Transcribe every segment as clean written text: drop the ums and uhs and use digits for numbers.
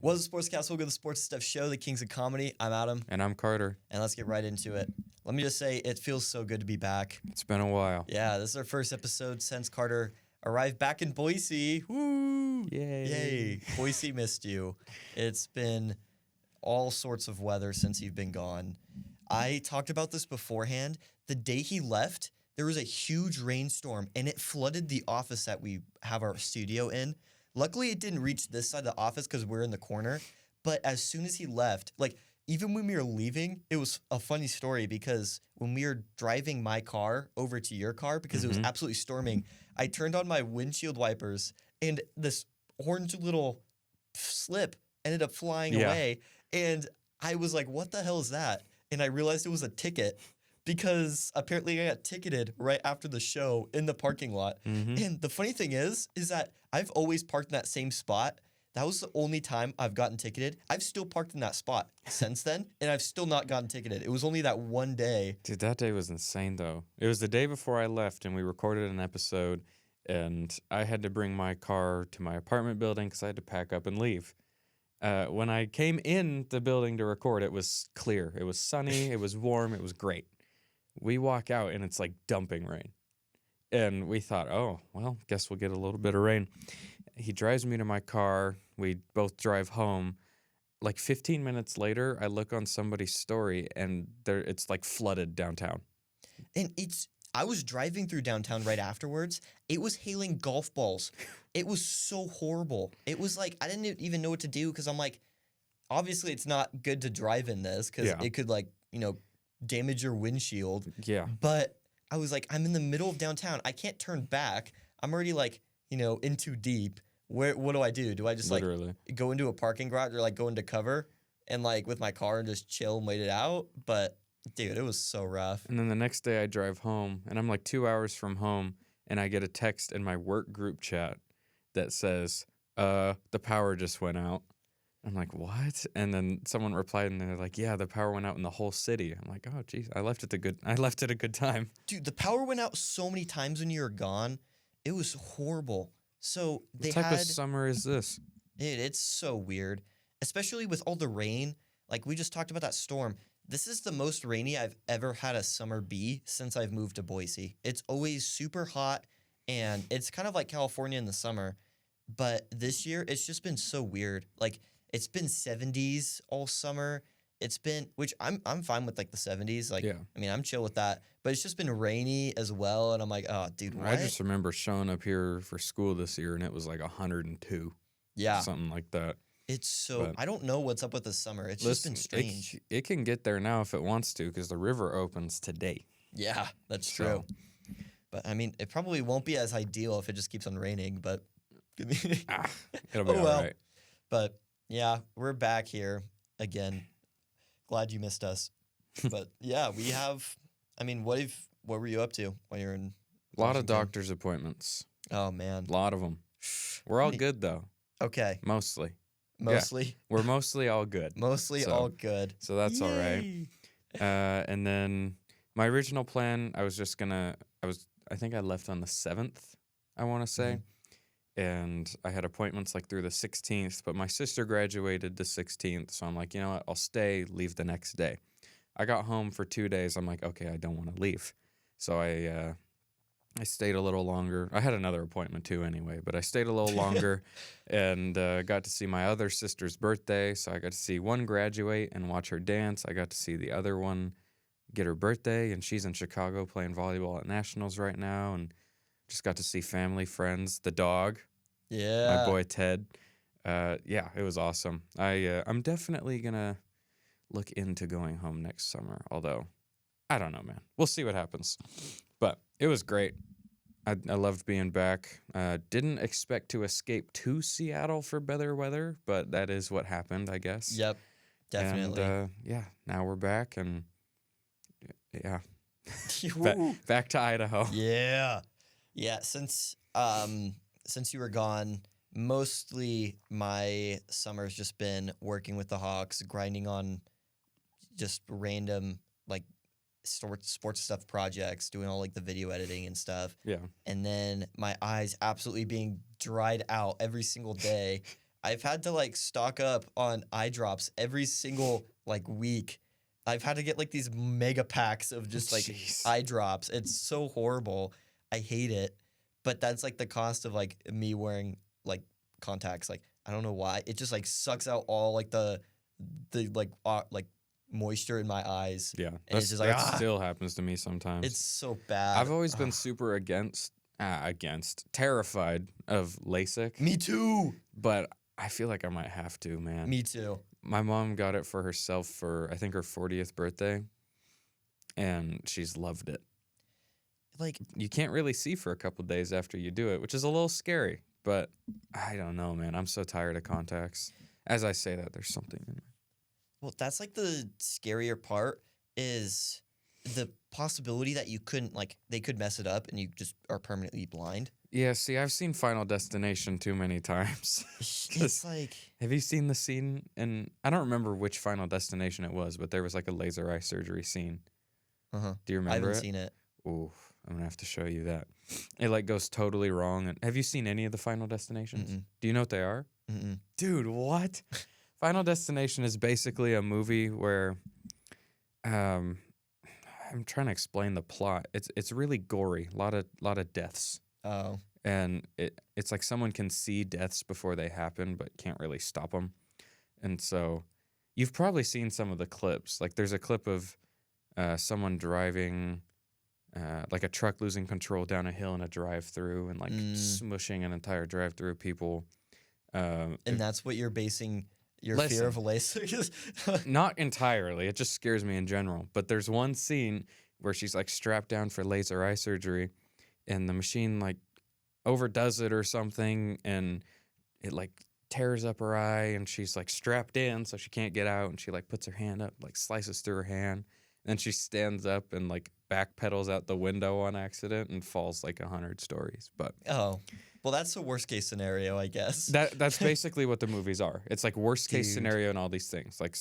What's the Sportscast? Welcome to the Sports Stuff Show, the Kings of Comedy. I'm Adam. And I'm Carter. And let's get right into it. Let me just say, it feels so good to be back. It's been a while. Yeah, this is our first episode since Carter arrived back in Boise. Woo! Yay. Boise missed you. It's been all sorts of weather since you've been gone. I talked about this beforehand. The day he left, there was a huge rainstorm, and it flooded the office that we have our studio in. Luckily, it didn't reach this side of the office because we're in the corner. But as soon as he left, even when we were leaving, it was a funny story because when we were driving my car over to your car, because it was absolutely storming, I turned on my windshield wipers, and this orange little slip ended up flying away. And I was like, what the hell is that? And I realized it was a ticket because apparently I got ticketed right after the show in the parking lot. And the funny thing is that I've always parked in that same spot. That was the only time I've gotten ticketed. I've still parked in that spot since then, and I've still not gotten ticketed. It was only that one day. Dude, that day was insane, though. It was the day before I left, and we recorded an episode, and I had to bring my car to my apartment building because I had to pack up and leave. When I came in the building to record, it was clear. It was sunny. It was warm. It was great. We walk out, and it's like dumping rain. And we thought, oh, well, guess we'll get a little bit of rain. He drives me to my car. We both drive home. Like 15 minutes later, I look on somebody's story, and it's like flooded downtown. And I was driving through downtown right afterwards. It was hailing golf balls. It was so horrible. It was like, I didn't even know what to do because I'm like, obviously it's not good to drive in this because it could damage your windshield. Yeah. But I was like, I'm in the middle of downtown. I can't turn back. I'm already in too deep. What do I do? Do I just Literally go into a parking garage or go into cover and with my car and just chill and wait it out? But dude, it was so rough. And then the next day I drive home, and I'm like 2 hours from home, and I get a text in my work group chat that says, the power just went out. I'm like, what? And then someone replied, and they're like, yeah, the power went out in the whole city. I'm like, oh, geez, I left it a good time. Dude, the power went out so many times when you were gone. It was horrible. So what type of summer is this? It's so weird, especially with all the rain. Like we just talked about that storm. This is the most rainy I've ever had a summer be since I've moved to Boise. It's always super hot, and it's kind of like California in the summer. But this year, it's just been so weird. It's been 70s all summer. It's been, which I'm fine with the 70s. I mean, I'm chill with that. But it's just been rainy as well. And I'm like, oh, dude, what? I just remember showing up here for school this year, and it was like 102. Yeah. Something like that. I don't know what's up with this summer. It's just been strange. It can get there now if it wants to because the river opens today. Yeah, that's true. But, I mean, it probably won't be as ideal if it just keeps on raining. But it'll be all right. But, yeah, we're back here again. Glad you missed us. But yeah, we have. I mean, what were you up to when you're in Washington? A lot of doctor's appointments. Oh man, a lot of them. We're all good though. Okay, mostly. Yeah, we're mostly all good. All good. So that's all right. And then my original plan, I think I left on the 7th. I want to say. And I had appointments through the 16th, but my sister graduated the 16th, so I'm like, you know what, I'll stay, leave the next day. I got home for 2 days. I'm like, okay, I don't want to leave. So I stayed a little longer. I had another appointment too anyway, but I stayed a little longer and got to see my other sister's birthday. So I got to see one graduate and watch her dance. I got to see the other one get her birthday, and she's in Chicago playing volleyball at Nationals right now, and just got to see family, friends, the dog. Yeah. My boy Ted. Yeah, it was awesome. I'm definitely going to look into going home next summer, although I don't know, man. We'll see what happens. But it was great. I loved being back. Didn't expect to escape to Seattle for better weather, but that is what happened, I guess. Yep, definitely. And now we're back, and yeah. back to Idaho. Yeah. Yeah, since you were gone, mostly my summer's just been working with the Hawks, grinding on just random sports stuff projects, doing all the video editing and stuff. Yeah. And then my eyes absolutely being dried out every single day. I've had to like stock up on eye drops every single like week. I've had to get like these mega packs of just like Jeez. eye drops. It's so horrible. I hate it. But that's like the cost of like me wearing like contacts. Like I don't know why. It just like sucks out all like the like moisture in my eyes. Yeah, And it's just like that still happens to me sometimes. it's so bad. I've always been super terrified of LASIK. Me too. But I feel like I might have to, man. Me too. My mom got it for herself for, I think, her 40th birthday, and she's loved it. Like, you can't really see for a couple days after you do it, which is a little scary, but I don't know, man. I'm so tired of contacts. As I say that, there's something in it. well, that's like the scarier part is the possibility that you couldn't, like, they could mess it up and you just are permanently blind. Yeah, see, I've seen Final Destination too many times. It's like, Have you seen the scene? And I don't remember which Final Destination it was, but there was like a laser eye surgery scene. Do you remember I haven't it? seen it. Ooh, I'm gonna have to show you that. It like goes totally wrong. And have you seen any of the Final Destinations? Mm-mm. Do you know what they are? Mm-mm. Dude, what? Final Destination is basically a movie where, I'm trying to explain the plot. It's really gory. A lot of deaths. Oh. And it's like someone can see deaths before they happen, but can't really stop them. And so, you've probably seen some of the clips. Like there's a clip of someone driving, like a truck losing control down a hill in a drive-through and like smushing an entire drive-through people. And that's what you're basing your Listen. fear of LASIK is? Not entirely. It just scares me in general. But there's one scene where she's like strapped down for laser eye surgery, and the machine like overdoes it or something, and it like tears up her eye, and she's like strapped in so she can't get out, and she like puts her hand up, like slices through her hand, and then she stands up and like backpedals out the window on accident and falls like 100 stories. But Oh. Well, that's the worst case scenario, I guess. that's basically what the movies are. It's like worst case Dude. scenario and all these things. Like,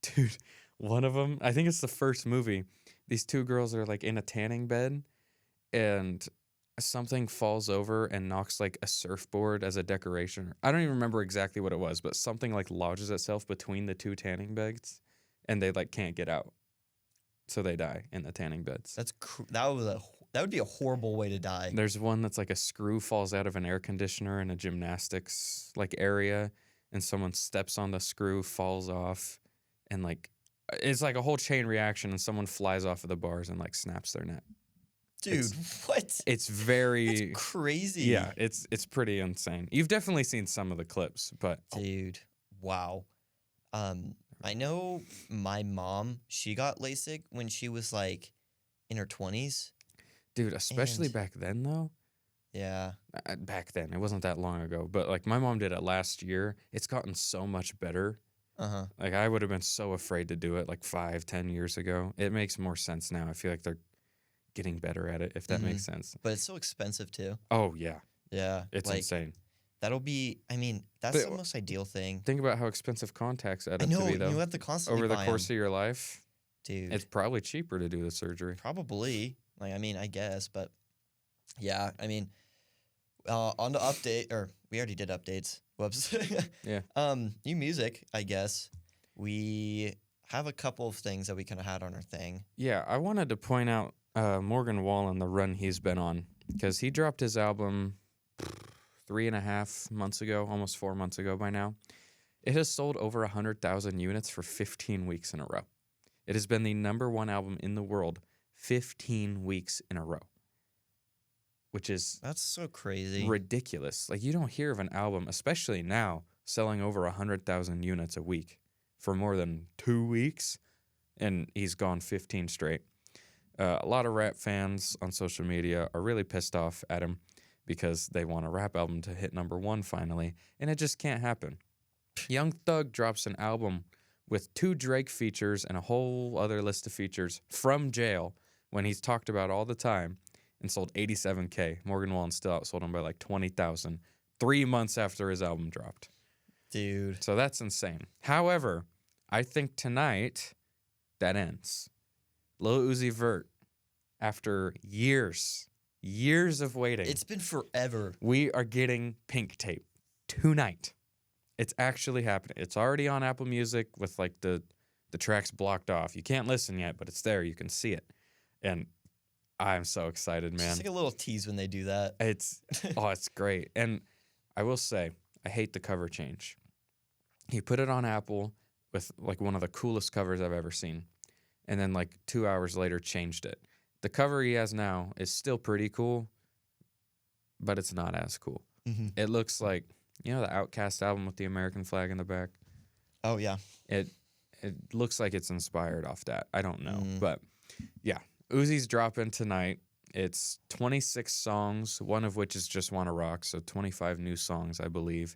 dude, one of them, I think it's the first movie. These two girls are like in a tanning bed, and something falls over and knocks like a surfboard as a decoration. I don't even remember exactly what it was, but something like lodges itself between the two tanning beds, and they like can't get out, so they die in the tanning beds. That would be a horrible way to die. There's one that's like a screw falls out of an air conditioner in a gymnastics like area, and someone steps on the screw, falls off, and like it's like a whole chain reaction, and someone flies off of the bars and like snaps their neck. Dude, what? It's very That's crazy. Yeah, it's pretty insane. You've definitely seen some of the clips, but Dude, wow. I know my mom, she got LASIK when she was like in her 20s. dude, especially And- back then though. Yeah. Back then, it wasn't that long ago, but like my mom did it last year. It's gotten so much better. Uh-huh. Like I would have been so afraid to do it like 5-10 years ago. It makes more sense now. I feel like they're getting better at it, if that makes sense. But it's so expensive too. Oh yeah, Yeah. it's like, insane. that'll be, I mean, that's But- the most ideal thing. Think about how expensive contacts add I up know, to be though. you have to constantly Over the buy course 'em. of your life, Dude. it's probably cheaper to do the surgery. Probably. Like, I mean, I guess, but yeah, I mean, on the update, or we already did updates. Whoops. Yeah. New music, I guess. We have a couple of things that we kind of had on our thing. Yeah, I wanted to point out Morgan Wallen, the run he's been on, because he dropped his album 3.5 months ago, almost 4 months ago by now. It has sold over 100,000 units for 15 weeks in a row. It has been the #1 album in the world 15 weeks in a row, which is That's so crazy. ridiculous. Like, you don't hear of an album, especially now, selling over 100,000 units a week for more than 2 weeks, and he's gone 15 straight. A lot of rap fans on social media are really pissed off at him because they want a rap album to hit #1 finally, and it just can't happen. Young Thug drops an album with 2 Drake features and a whole other list of features from jail when he's talked about all the time, and sold 87K. Morgan Wallen still outsold him by like 20,000 3 months after his album dropped. Dude. So that's insane. However, I think tonight that ends. Lil Uzi Vert, after years of waiting, It's been forever. we are getting Pink Tape tonight. It's actually happening. It's already on Apple Music with like the tracks blocked off. You can't listen yet, but it's there. You can see it. And I'm so excited, It's man. just like a little tease when they do that. It's great. And I will say, I hate the cover change. He put it on Apple with like one of the coolest covers I've ever seen. And then like 2 hours later changed it. The cover he has now is still pretty cool, but it's not as cool. Mm-hmm. It looks like, you know, the Outkast album with the American flag in the back? Oh, yeah. It looks like it's inspired off that. I don't know. But yeah, Uzi's dropping tonight. It's 26 songs, one of which is Just Wanna Rock, so 25 new songs, I believe.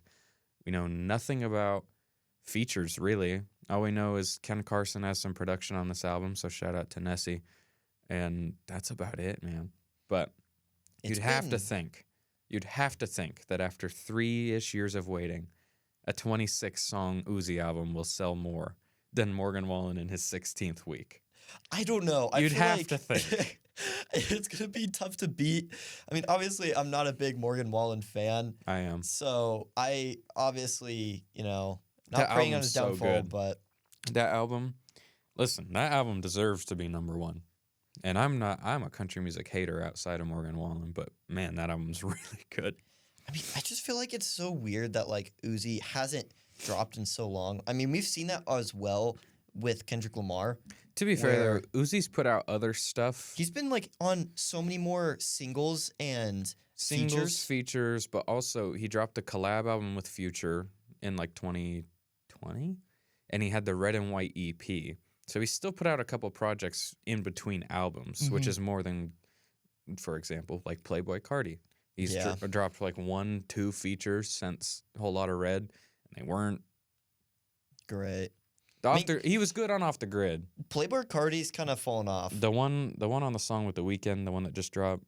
We know nothing about features, really. All we know is Ken Carson has some production on this album, so shout out to Nessie. And that's about it, man. But you'd have to think that after 3-ish years of waiting, a 26-song Uzi album will sell more than Morgan Wallen in his 16th week. I don't know. You'd have to think. It's going to be tough to beat. I mean, obviously, I'm not a big Morgan Wallen fan. I am. So I obviously, not That praying on album's his so downfall, good. but That album deserves to be number one. And I'm a country music hater outside of Morgan Wallen, but man, that album's really good. I mean, I just feel like it's so weird that like Uzi hasn't dropped in so long. I mean, we've seen that as well with Kendrick Lamar. To be fair, though, Uzi's put out other stuff. He's been like on so many more singles and features, but also he dropped a collab album with Future in like 2020, and he had the Red and White EP. So he still put out a couple projects in between albums, which is more than, for example, like Playboi Carti. He's dropped like 1-2 features since Whole Lotta Red, and they weren't great. He was good on Off the Grid. Playboi Carti's kind of fallen off. The one on the song with The Weeknd, the one that just dropped,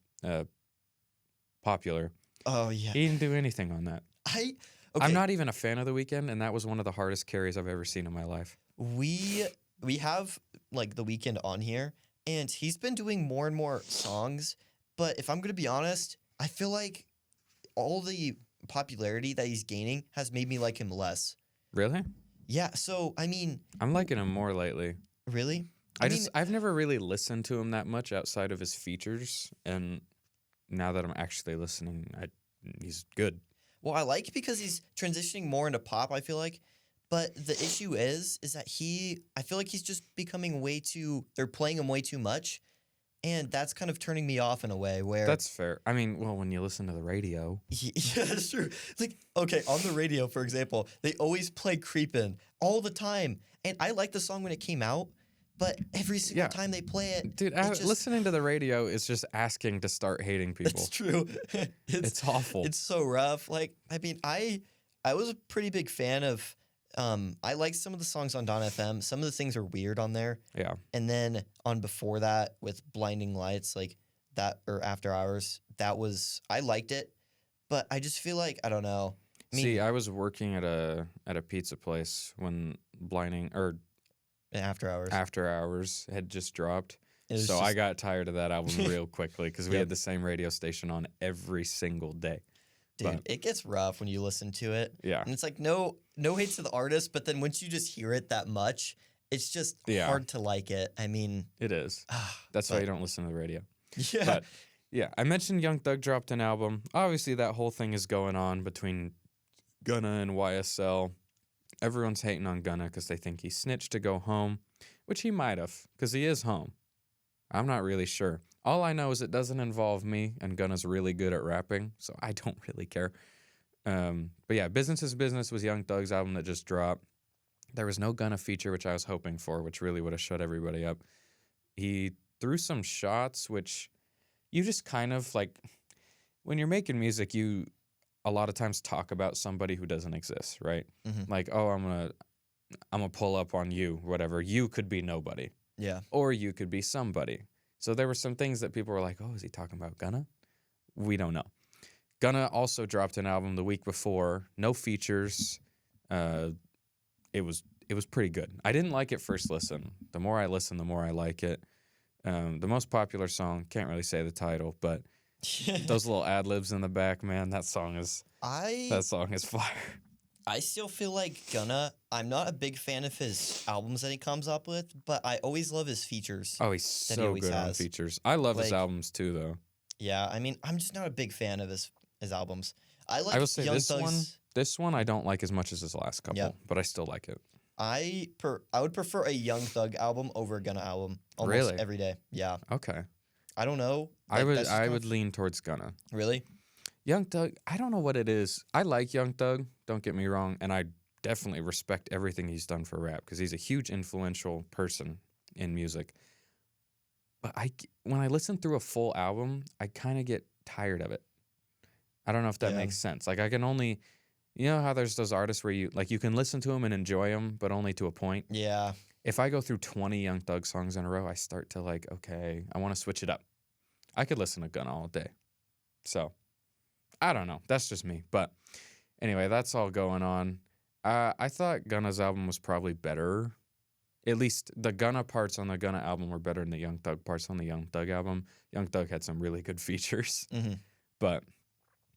Popular. Oh yeah, he didn't do anything on that. Okay. I'm not even a fan of The Weeknd, and that was one of the hardest carries I've ever seen in my life. We have like The Weeknd on here, and he's been doing more and more songs. But if I'm gonna be honest, I feel like all the popularity that he's gaining has made me like him less. Really? Yeah. So I mean, I'm liking him more lately. Really? I've never really listened to him that much outside of his features, and now that I'm actually listening, he's good. Well, I like because he's transitioning more into pop, I feel like. But the issue is that I feel like he's just becoming they're playing him way too much. And that's kind of turning me off in a way where... That's fair. I mean, well, when you listen to the radio... Yeah, that's true. Like, okay, on the radio, for example, they always play Creepin' all the time. And I liked the song when it came out, but every single time they play it... Dude, listening to the radio is just asking to start hating people. It's true. It's awful. It's so rough. Like, I mean, I was a pretty big fan of... I like some of the songs on Dawn FM. Some of the things are weird on there. Yeah. And then on before that with Blinding Lights, like that, or After Hours, I liked it, but I just feel like, I don't know. I was working at a pizza place when After Hours had just dropped. So I got tired of that album real quickly because we had the same radio station on every single day. Dude, it gets rough when you listen to it. Yeah. And it's like no hate to the artist, but then once you just hear it that much, it's just hard to like it. I mean... It is. That's why you don't listen to the radio. Yeah. But, yeah, I mentioned Young Thug dropped an album. Obviously, that whole thing is going on between Gunna and YSL. Everyone's hating on Gunna because they think he snitched to go home, which he might have, because he is home. I'm not really sure. All I know is it doesn't involve me, and Gunna's really good at rapping, so I don't really care. But yeah, Business is Business was Young Thug's album that just dropped. There was no Gunna feature, which I was hoping for, which really would have shut everybody up. He threw some shots, which you just kind of like, when you're making music, you a lot of times talk about somebody who doesn't exist, right? Mm-hmm. Like, oh, I'm gonna pull up on you, whatever. You could be nobody. Yeah. Or you could be somebody. So there were some things that people were like, oh, is he talking about Gunna? We don't know. Gunna also dropped an album the week before. No features. It was pretty good. I didn't like it first listen. The more I listen, the more I like it. The most popular song, can't really say the title, but those little ad-libs in the back, man, that song is fire. I still feel like Gunna. I'm not a big fan of his albums that he comes up with, but I always love his features Oh, he's that he so always good on has. features. I love his Like, albums too, though. yeah, I mean, I'm just not a big fan of his albums. I I will like say Young this one, Thug's. I don't like as much as his last couple, Yeah, but I still like it. I would prefer a Young Thug album over a Gunna album almost Really? every day. Yeah, Okay. I don't know. I would that's just kind would of- lean towards Gunna. really. Young Thug, I don't know what it is. I like Young Thug, don't get me wrong, and I definitely respect everything he's done for rap because he's a huge influential person in music. But when I listen through a full album, I kind of get tired of it. I don't know if that Yeah. makes sense. Like I can only, you know how there's those artists where you can listen to them and enjoy them, but only to a point. Yeah, If I go through 20 Young Thug songs in a row, I start to like, okay, I want to switch it up. I could listen to Gunna all day. So, I don't know. That's just me. But anyway, that's all going on. I thought Gunna's album was probably better. At least the Gunna parts on the Gunna album were better than the Young Thug parts on the Young Thug album. Young Thug had some really good features. hmm But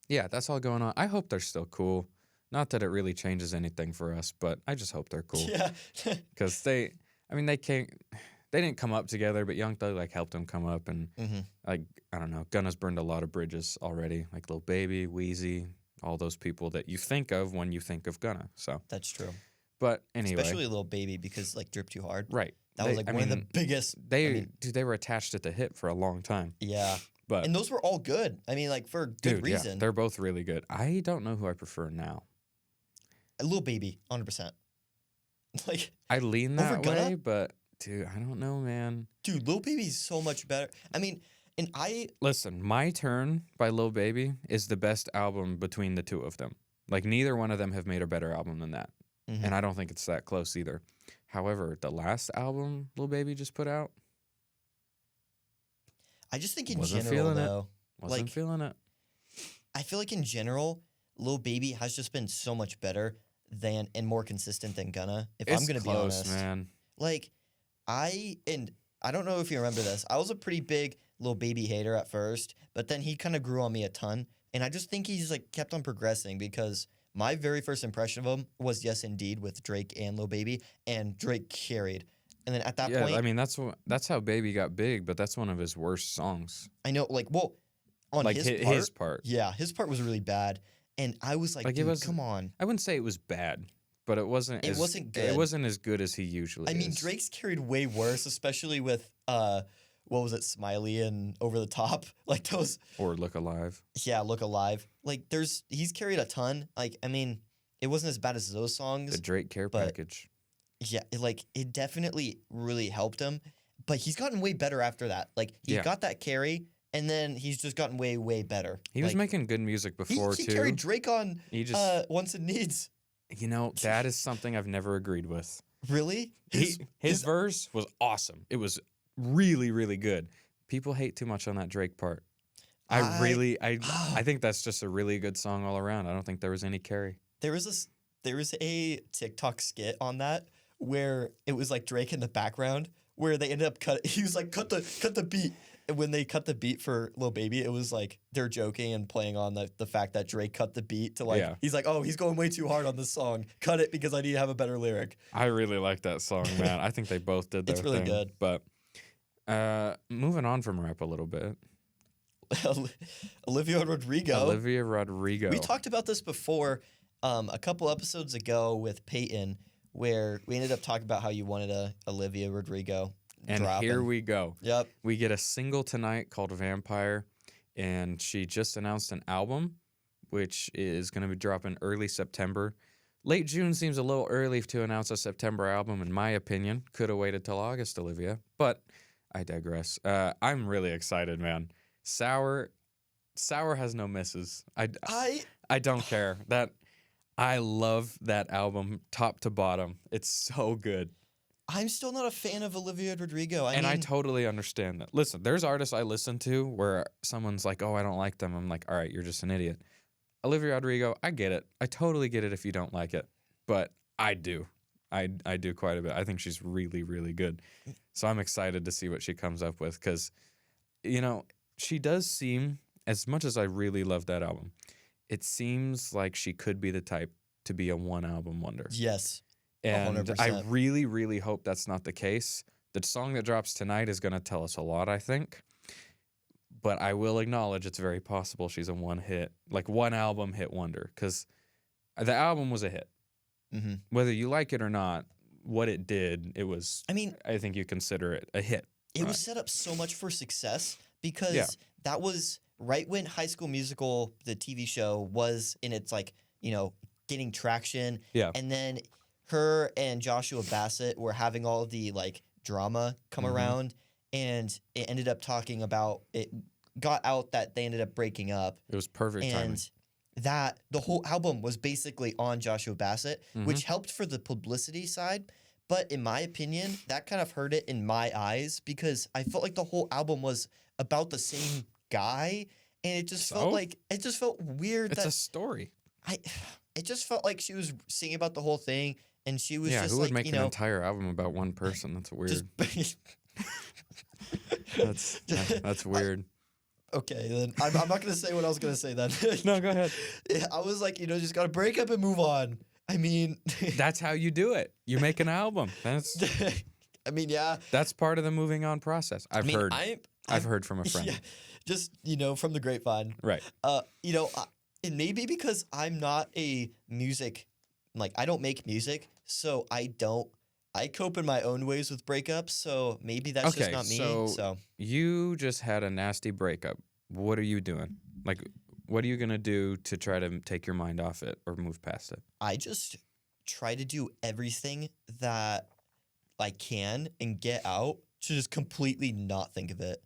yeah, that's all going on. I hope they're still cool. Not that it really changes anything for us, but I just hope they're cool. yeah. Because they didn't come up together, but Young Thug like helped them come up, and hmm like I don't know, Gunna's burned a lot of bridges already, like Lil Baby, Wheezy, all those people that you think of when you think of Gunna. So, That's true. but anyway, Especially Lil Baby because like Drip Too Hard. right? That was like one of the biggest. They were attached at the hip for a long time, Yeah, but and those were all good. I mean, like for good dude, yeah, reason. they're both really good. I don't know who I prefer now. Lil Baby, 100%. Like, I lean Over that Gunna? way, but dude, I don't know, man. dude, Lil Baby's so much better. I mean, and Listen, My Turn by Lil Baby is the best album between the two of them. Like, neither one of them have made a better album than that. Mhm. And I don't think it's that close either. However, the last album Lil Baby just put out, I just think in Wasn't general feeling it. though, wasn't Like- feeling it. I feel like in general, Lil Baby has just been so much better than and more consistent than Gunna. If I'm gonna be close, honest, man. like I don't know if you remember this. I was a pretty big Lil Baby hater at first, but then he kind of grew on me a ton, and I just think he's like kept on progressing because my very first impression of him was Yes Indeed with Drake and Lil Baby, and Drake carried. And then at that Yeah, point, I mean that's how Baby got big, but that's one of his worst songs. I know, like, well, on Like his part, part. yeah, his part was really bad, and I was like, Like, it dude, was- come on. I wouldn't say it was bad, but it wasn't. It wasn't It good. wasn't as good as he usually. I mean, is. Drake's carried way worse, especially with what was it, Smiley and Over the Top, like those. or Look Alive. Yeah, Look Alive. Like, he's carried a ton. Like, I mean, it wasn't as bad as those songs. The Drake Care but- Package. Yeah, it definitely really helped him, but he's gotten way better after that. Like, he Yeah. got that carry, and then he's just gotten way, way better. He was Like, making good music before he too. carried Drake on He just, Wants and Needs. that is something I've never agreed with. Really? His verse was awesome. It was really, really good. People hate too much on that Drake part. I think that's just a really good song all around. I don't think there was any carry. There was a TikTok skit on that where it was like Drake in the background where they ended up he was like cut the beat. And when they cut the beat for Lil Baby, it was like they're joking and playing on the fact that Drake cut the beat to like Yeah. he's like, oh, he's going way too hard on this song. Cut it because I need to have a better lyric. I really like that song, man. I think they both did their It's really thing. good. But moving on from rap a little bit. Olivia Rodrigo. Olivia Rodrigo. We talked about this before a couple episodes ago with Peyton, where we ended up talking about how you wanted a Olivia Rodrigo and drop. here we go. Yep. We get a single tonight called Vampire, and she just announced an album, which is going to be dropping early September. Late June seems a little early to announce a September album, in my opinion. Could have waited till August, Olivia, but I digress. I'm really excited, man. Sour has no misses. I don't care. I love that album top to bottom. It's so good. I'm still not a fan of Olivia Rodrigo. I I totally understand that. Listen, there's artists I listen to where someone's like, oh, I don't like them. I'm like, all right, you're just an idiot. Olivia Rodrigo, I get it. I totally get it if you don't like it. But I do. I do quite a bit. I think she's really, really good. So I'm excited to see what she comes up with because, she does seem, as much as I really love that album, it seems like she could be the type to be a one-album wonder. Yes. And 100%. I really, really hope that's not the case. The song that drops tonight is going to tell us a lot, I think. But I will acknowledge it's very possible she's a one album hit wonder, because the album was a hit. Mm-hmm. Whether you like it or not, what it did, it was, I mean, I think you consider it a hit. it was set up so much for success because Yeah. that was right when High School Musical, the TV show, was in its like, getting traction. Yeah. And then her and Joshua Bassett were having all of the like drama come Mhm. around, and it ended up talking about it got out that they ended up breaking up, It was perfect timing. and that the whole album was basically on Joshua Bassett, which helped for the publicity side. But in my opinion, that kind of hurt it in my eyes because I felt like the whole album was about the same guy, and it just felt weird. It's a story. It just felt like she was singing about the whole thing, and she was Yeah, just who would like, make an entire album about one person? That's weird. just That's weird. Okay, then I'm not gonna say what I was gonna say then. No, go ahead. I was like, just gotta break up and move on. I mean, That's how you do it. You make an album. I mean, yeah. That's part of the moving on process. I've heard. I've I've heard from a friend. Yeah, just from the grapevine. Right. It may be because I'm not a music, I don't make music, so I cope in my own ways with breakups. So maybe that's just not me. So you just had a nasty breakup. What are you doing? What are you gonna do to try to take your mind off it or move past it? I just try to do everything that I can and get out to just completely not think of it.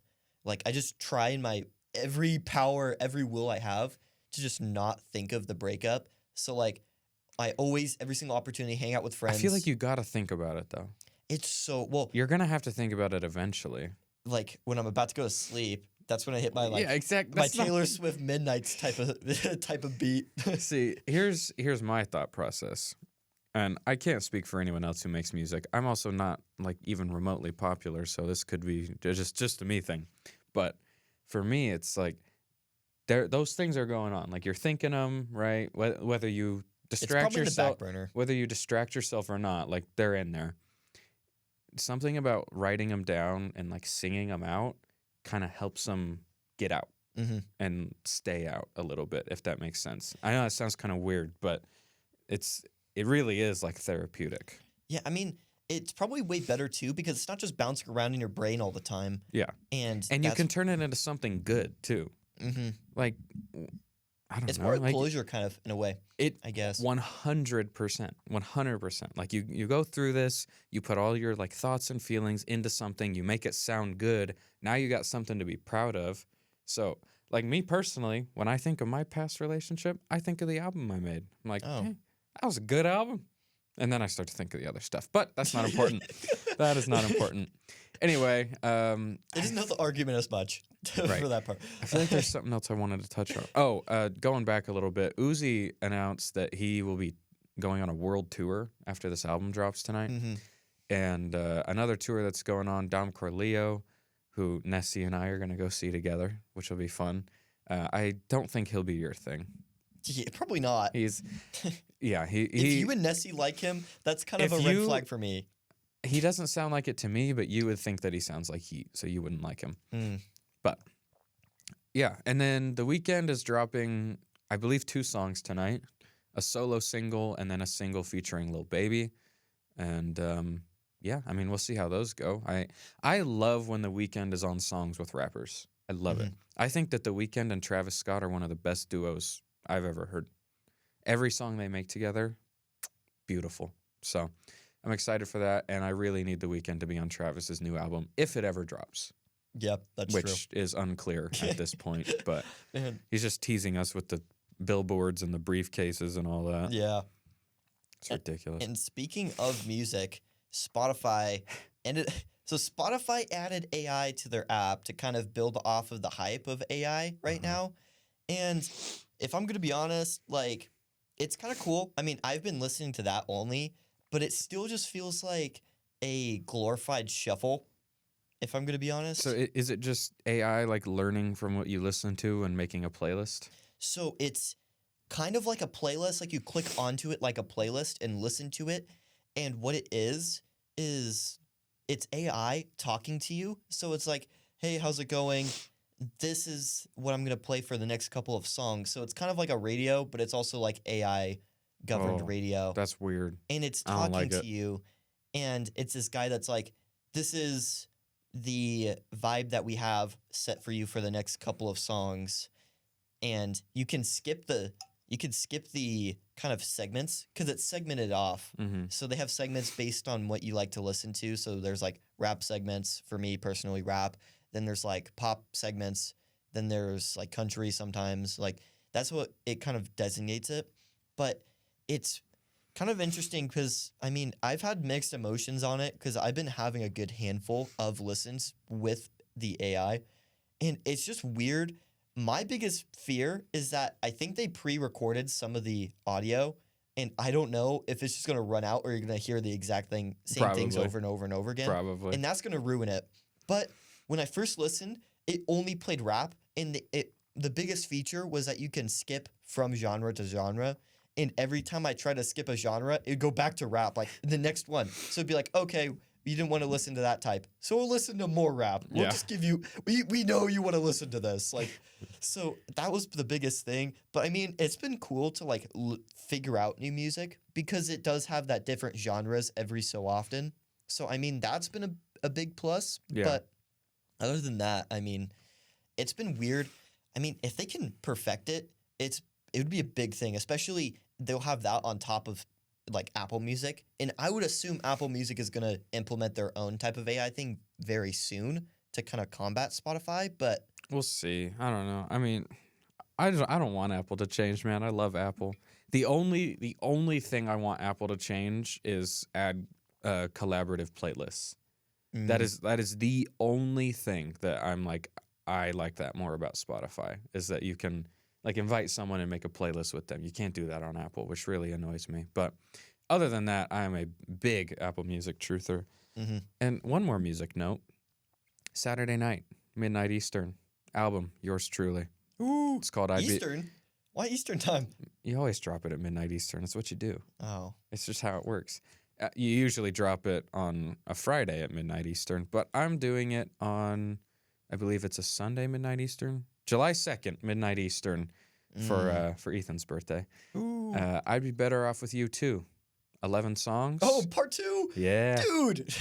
I just try in my every power, every will I have to just not think of the breakup. So I always, every single opportunity, hang out with friends. I feel like you gotta think about it though. It's so, well, You're gonna have to think about it eventually. when I'm about to go to sleep, that's when I hit my yeah, exactly. my Taylor Swift Midnights type of beat. See, here's my thought process. And I can't speak for anyone else who makes music. I'm also not even remotely popular, so this could be just a me thing. But for me, it's those things are going on. You're thinking them, right? Whether you distract it's yourself, in the back burner. whether you distract yourself or not, they're in there. Something about writing them down and singing them out kind of helps them get out and stay out a little bit, if that makes sense. I know that sounds kind of weird, but it really is therapeutic. Yeah, I mean, it's probably way better too because it's not just bouncing around in your brain all the time. Yeah, and you can turn it into something good too. Mm-hmm. I don't know. It's more like closure, kind of, in a way. I guess 100%, 100%. You go through this, you put all your thoughts and feelings into something, you make it sound good. Now you got something to be proud of. So, me personally, when I think of my past relationship, I think of the album I made. I'm like, hey, that was a good album. And then I start to think of the other stuff. But that's not important. That is not important. Anyway. It doesn't help the argument as much for that part. I feel like there's something else I wanted to touch on. Oh, going back a little bit, Uzi announced that he will be going on a world tour after this album drops tonight. Mm-hmm. And another tour that's going on, Dom Corleo, who Nessie and I are going to go see together, which will be fun. I don't think he'll be your thing. Yeah, probably not. He's, yeah. If you and Nessie like him, that's kind of a red flag for me. He doesn't sound like it to me, but you would think that he sounds like Heat, so you wouldn't like him. But yeah, and then The Weeknd is dropping, I believe, 2 songs tonight, a solo single and then a single featuring Lil Baby. And yeah, I mean, we'll see how those go. I love when The Weeknd is on songs with rappers. I love it. I think that The Weeknd and Travis Scott are one of the best duos I've ever heard. Every song they make together, beautiful. So I'm excited for that, and I really need The Weeknd to be on Travis's new album if it ever drops. Yep, that's true. Which is unclear at this point, but he's just teasing us with the billboards and the briefcases and all that. Yeah. It's ridiculous. And speaking of music, Spotify added AI to their app to kind of build off of the hype of AI right now. And if I'm going to be honest, it's kind of cool. I mean, I've been listening to that only, but it still just feels like a glorified shuffle, if I'm going to be honest. So is it just AI learning from what you listen to and making a playlist? So it's kind of like a playlist. Like you click onto it like a playlist and listen to it. And what it is it's AI talking to you. So it's like, hey, how's it going? This is what I'm going to play for the next couple of songs. So it's kind of like a radio, but it's also like AI governed Oh, radio. That's weird. And it's I don't talking like to it. you. And it's this guy that's like, this is the vibe that we have set for you for the next couple of songs. And you can skip the kind of segments because it's segmented off. Mm-hmm. So they have segments based on what you like to listen to. So there's like rap segments for me personally, rap. Then there's like pop segments. Then there's like country sometimes. Like that's what it kind of designates it. But it's kind of interesting because I mean I've had mixed emotions on it because I've been having a good handful of listens with the AI, and it's just weird. My biggest fear is that I think they pre-recorded some of the audio, and I don't know if it's just going to run out or you're going to hear the exact same things Probably. over and over and over again. Probably. And that's going to ruin it. But when I first listened, it only played rap, and the biggest feature was that you can skip from genre to genre. And every time I try to skip a genre, it'd go back to rap, like the next one. So it'd be like, okay, you didn't want to listen to that type, so we'll listen to more rap. We'll Yeah. just give you. We know you want to listen to this, like. So that was the biggest thing. But I mean, it's been cool to like figure out new music because it does have that different genres every so often. So I mean, that's been a big plus. Yeah. But other than that, I mean, it's been weird. I mean, if they can perfect it, it would be a big thing. Especially they'll have that on top of like Apple Music, and I would assume Apple Music is gonna implement their own type of AI thing very soon to kind of combat Spotify. But We'll see. I don't know. I mean, I don't want Apple to change, man. I love Apple. The only thing I want Apple to change is add collaborative playlists. That is the only thing that I'm like, I like that more about Spotify, is that you can like invite someone and make a playlist with them. You can't do that on Apple, which really annoys me. But other than that, I am a big Apple Music truther. Mm-hmm. And one more music note: Saturday night, midnight Eastern, album, yours truly. Ooh, It's called Eastern. Why Eastern time? You always drop it at midnight Eastern. That's what you do. Oh, It's just how it works. You usually drop it on a Friday at midnight Eastern, but I'm doing it on, I believe it's a Sunday midnight Eastern, July 2nd midnight Eastern for Ethan's birthday. ooh. I'd be better off with you too. 11 songs. Oh, part 2, yeah, dude.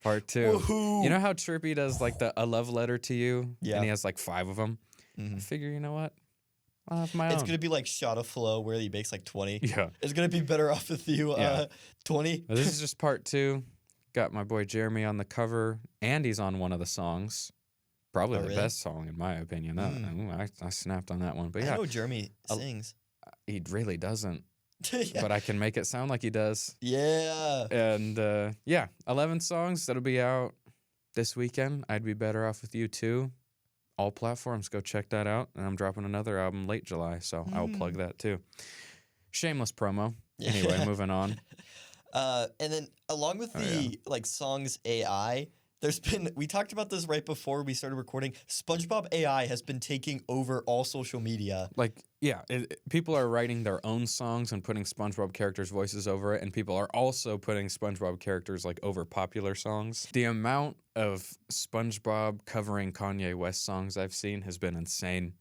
part 2. Woohoo. You know how Trippy does like a love letter to you, Yeah. and he has like 5 of them. I Mhm. figure, you know what? I'll have my It's own. gonna be like Shot of Flow where he makes like 20. Yeah. It's gonna be better off with you. Yeah. 20. This is just part 2. Got my boy Jeremy on the cover, and he's on one of the songs. Probably Oh, the really? best song in my opinion. I snapped on that one, but I yeah, know Jeremy sings. he really doesn't. Yeah. But I can make it sound like he does. Yeah. And yeah, 11 songs that'll be out this weekend. I'd be better off with you too. All platforms, go check that out. And I'm dropping another album late July, so I'll plug that too. Shameless promo. Yeah. Anyway, moving on. And then along with the like songs AI, we talked about this right before we started recording. SpongeBob AI has been taking over all social media. Like, yeah, people are writing their own songs and putting SpongeBob characters' voices over it, and people are also putting SpongeBob characters like over popular songs. The amount of SpongeBob covering Kanye West songs I've seen has been insane,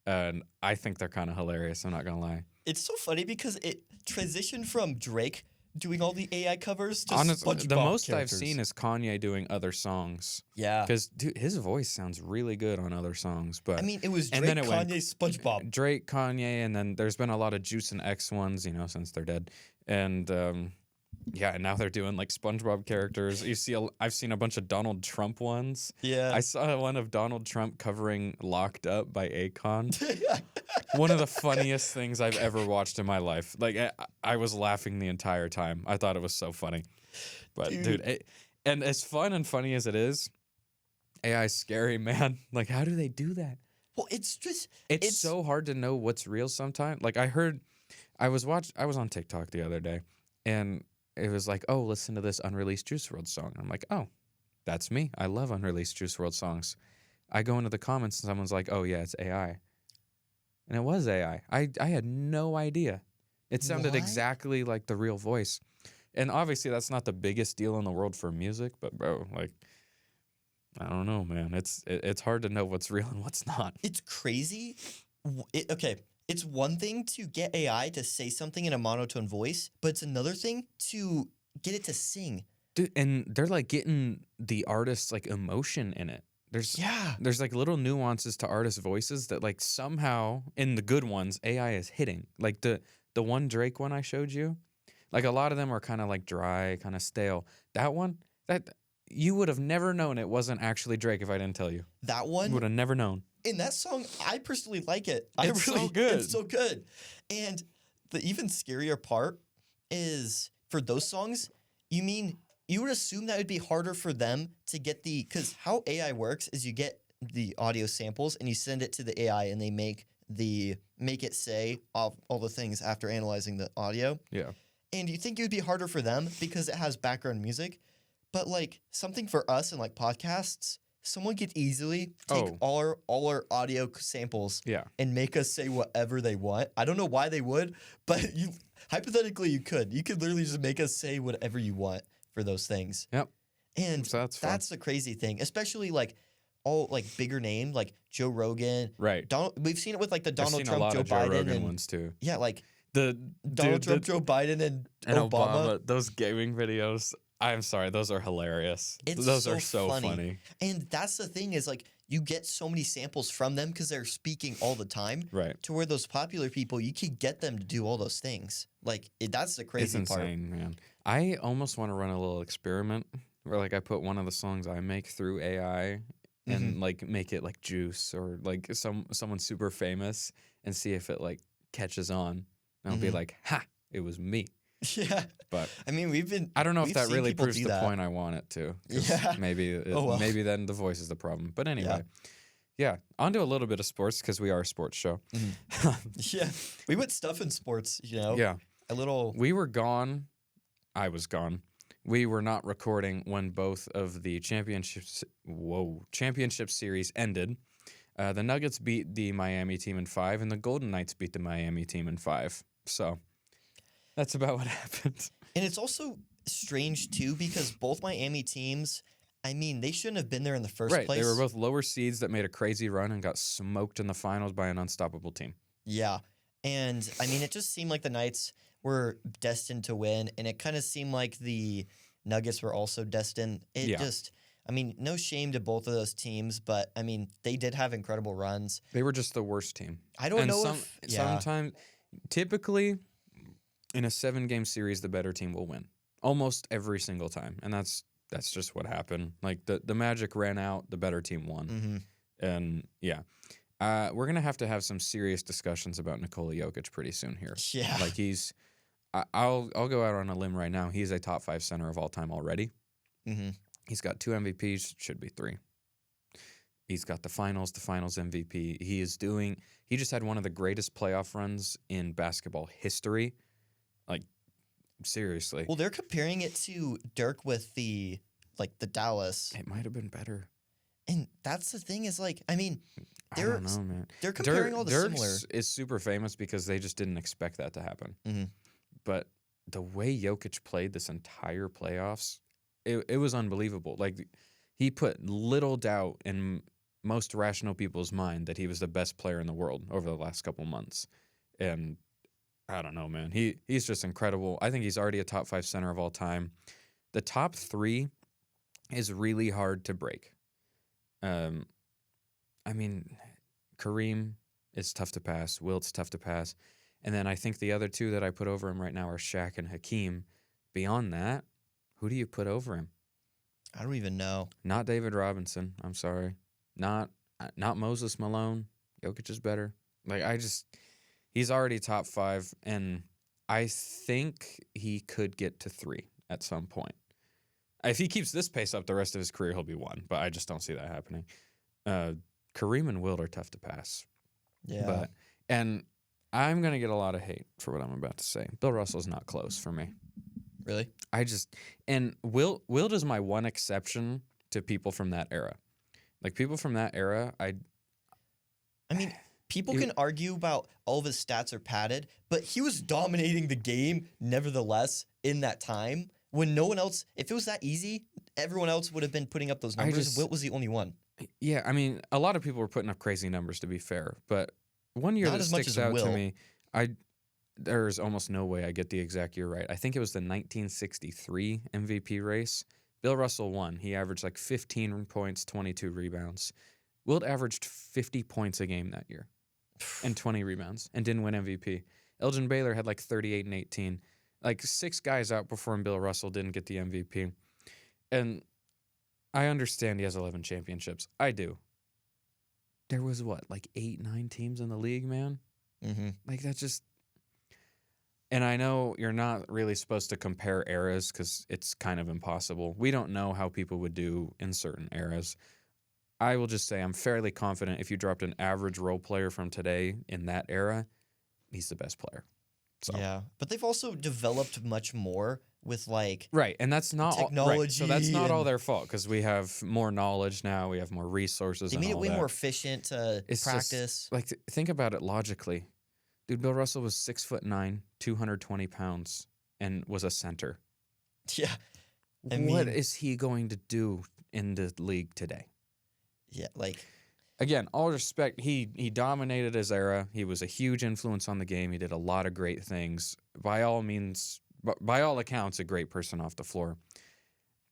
and I think they're kind of hilarious. I'm not gonna lie. It's so funny because it transitioned from Drake doing all the AI covers to Honestly, SpongeBob the most characters. I've seen is Kanye doing other songs. Yeah. Because dude, his voice sounds really good on other songs. But I mean, it was Drake, and then it Kanye, went- SpongeBob. Drake, Kanye, and then there's been a lot of Juice and X ones, since they're dead. And yeah, and now they're doing like SpongeBob characters. I've seen a bunch of Donald Trump ones. Yeah. I saw one of Donald Trump covering "Locked Up" by Akon. One of the funniest things I've ever watched in my life. Like I was laughing the entire time. I thought it was so funny. But dude, and as fun and funny as it is, AI's scary, man. Like, how do they do that? Well, it's just It's so hard to know what's real sometimes. Like I was on TikTok the other day, and it was like, oh, listen to this unreleased Juice WRLD song. I'm like, oh, that's me. I love unreleased Juice WRLD songs. I go into the comments and someone's like, oh yeah, it's AI. and it was AI. I had no idea. It sounded What? exactly like the real voice. And obviously that's not the biggest deal in the world for music, but bro, like I don't know, man. It's hard to know what's real and what's not. It's crazy. Okay, it's one thing to get AI to say something in a monotone voice, but it's another thing to get it to sing. Dude, and they're like getting the artist's like emotion in it. There's like little nuances to artists' voices that like somehow in the good ones AI is hitting. Like the one Drake one I showed you, like a lot of them are kind of like dry, kind of stale. That one, that you would have never known it wasn't actually Drake if I didn't tell you. That You one would have never known. in that song, I personally like it. It's so good. It's so good. And the even scarier part is for those songs, you would assume that it would be harder for them to get because how AI works is you get the audio samples and you send it to the AI and they make it say all the things after analyzing the audio. Yeah. And you think it would be harder for them because it has background music, but like something for us in like podcasts, someone could easily take all our audio samples and make us say whatever they want. I don't know why they would, but hypothetically you could. You could literally just make us say whatever you want for those things. Yep. And So that's the crazy thing, especially like all like bigger name like Joe Rogan. right. We've seen it with like the I've Donald seen Trump, a lot Joe of Joe Biden, Rogan and ones too. yeah, like The Donald Trump, Joe Biden, and Obama. Those gaming videos. I'm sorry, those are hilarious. It's Those so are so funny. And that's the thing is like you get so many samples from them because they're speaking all the time. Right. To where those popular people, you could get them to do all those things. Like that's the crazy It's insane, man. I almost want to run a little experiment where like I put one of the songs I make through AI and like make it like Juice or like someone super famous and see if it like catches on. And I'll be like, ha, it was me. Yeah. But I mean, I don't know if we've that seen really people proves do the that. point I want it to. 'Cause Yeah. Maybe maybe then the voice is the problem. But anyway. Yeah. On to a little bit of sports because we are a sports show. Yeah. We went stuff in sports, you know? Yeah. A little. We were gone. I was gone. We were not recording when both of the championship series ended. The Nuggets beat the Miami team in 5, and the Golden Knights beat the Miami team in 5. So that's about what happened. And it's also strange, too, because both Miami teams, I mean, they shouldn't have been there in the first place. Right. They were both lower seeds that made a crazy run and got smoked in the finals by an unstoppable team. Yeah. And, I mean, it just seemed like the Knights were destined to win, and it kind of seemed like the Nuggets were also destined. I mean, no shame to both of those teams, but, I mean, they did have incredible runs. They were just the worst team. I don't know sometimes, typically, in a 7-game series, the better team will win. Almost every single time. And that's just what happened. Like, the Magic ran out, the better team won. And, yeah. We're going to have some serious discussions about Nikola Jokic pretty soon here. Yeah. Like, I'll go out on a limb right now. He's a top 5 center of all time already. He's got 2 MVPs, should be 3. He's got the finals MVP. He just had one of the greatest playoff runs in basketball history. Like, seriously. Well, they're comparing it to Dirk with the Dallas. It might have been better. And that's the thing is, like, I mean, I don't know, man. They're comparing all the Dirk's similar. is super famous because they just didn't expect that to happen. But the way Jokic played this entire playoffs, it was unbelievable. Like, he put little doubt in most rational people's mind that he was the best player in the world over the last couple months. And I don't know, man. He's just incredible. I think he's already a top 5 center of all time. The top 3 is really hard to break. I mean, Kareem is tough to pass. Wilt's tough to pass. And then I think the other 2 that I put over him right now are Shaq and Hakeem. Beyond that, who do you put over him? I don't even know. Not David Robinson. I'm sorry. Not Moses Malone. Jokic is better. Like, he's already top 5, and I think he could get to 3 at some point. If he keeps this pace up the rest of his career, he'll be 1, but I just don't see that happening. Kareem and Wilt are tough to pass. Yeah. And I'm going to get a lot of hate for what I'm about to say. Bill Russell's not close for me. Really? And Wilt is my one exception to people from that era. Like, people from that era, I mean, People can argue about all of his stats are padded, but he was dominating the game nevertheless in that time when no one else, if it was that easy, everyone else would have been putting up those numbers. Wilt was the only one. Yeah, I mean, a lot of people were putting up crazy numbers, to be fair, but one year Not that as much sticks as out to Wilt. me, there's almost no way I get the exact year right. I think it was the 1963 MVP race. Bill Russell won. He averaged like 15 points, 22 rebounds. Wilt averaged 50 points a game that year and 20 rebounds and didn't win MVP. Elgin Baylor had like 38 and 18. Like 6 guys outperformed Bill Russell, didn't get the MVP. And I understand he has 11 championships. I do. There was what, like 8, 9 teams in the league, man? Mm-hmm. Like that's just... And I know you're not really supposed to compare eras because it's kind of impossible. We don't know how people would do in certain eras. I will just say I'm fairly confident if you dropped an average role player from today in that era, he's the best player. So. Yeah, but they've also developed much more with like right, and that's not technology. Right. So that's not all their fault because we have more knowledge now. We have more resources. They made it way more efficient to practice. Just, like think about it logically. Dude, Bill Russell was 6'9", 220 pounds, and was a center. Yeah. What is he going to do in the league today? Yeah, like... Again, all respect, he dominated his era. He was a huge influence on the game. He did a lot of great things. By all means, by all accounts, a great person off the floor.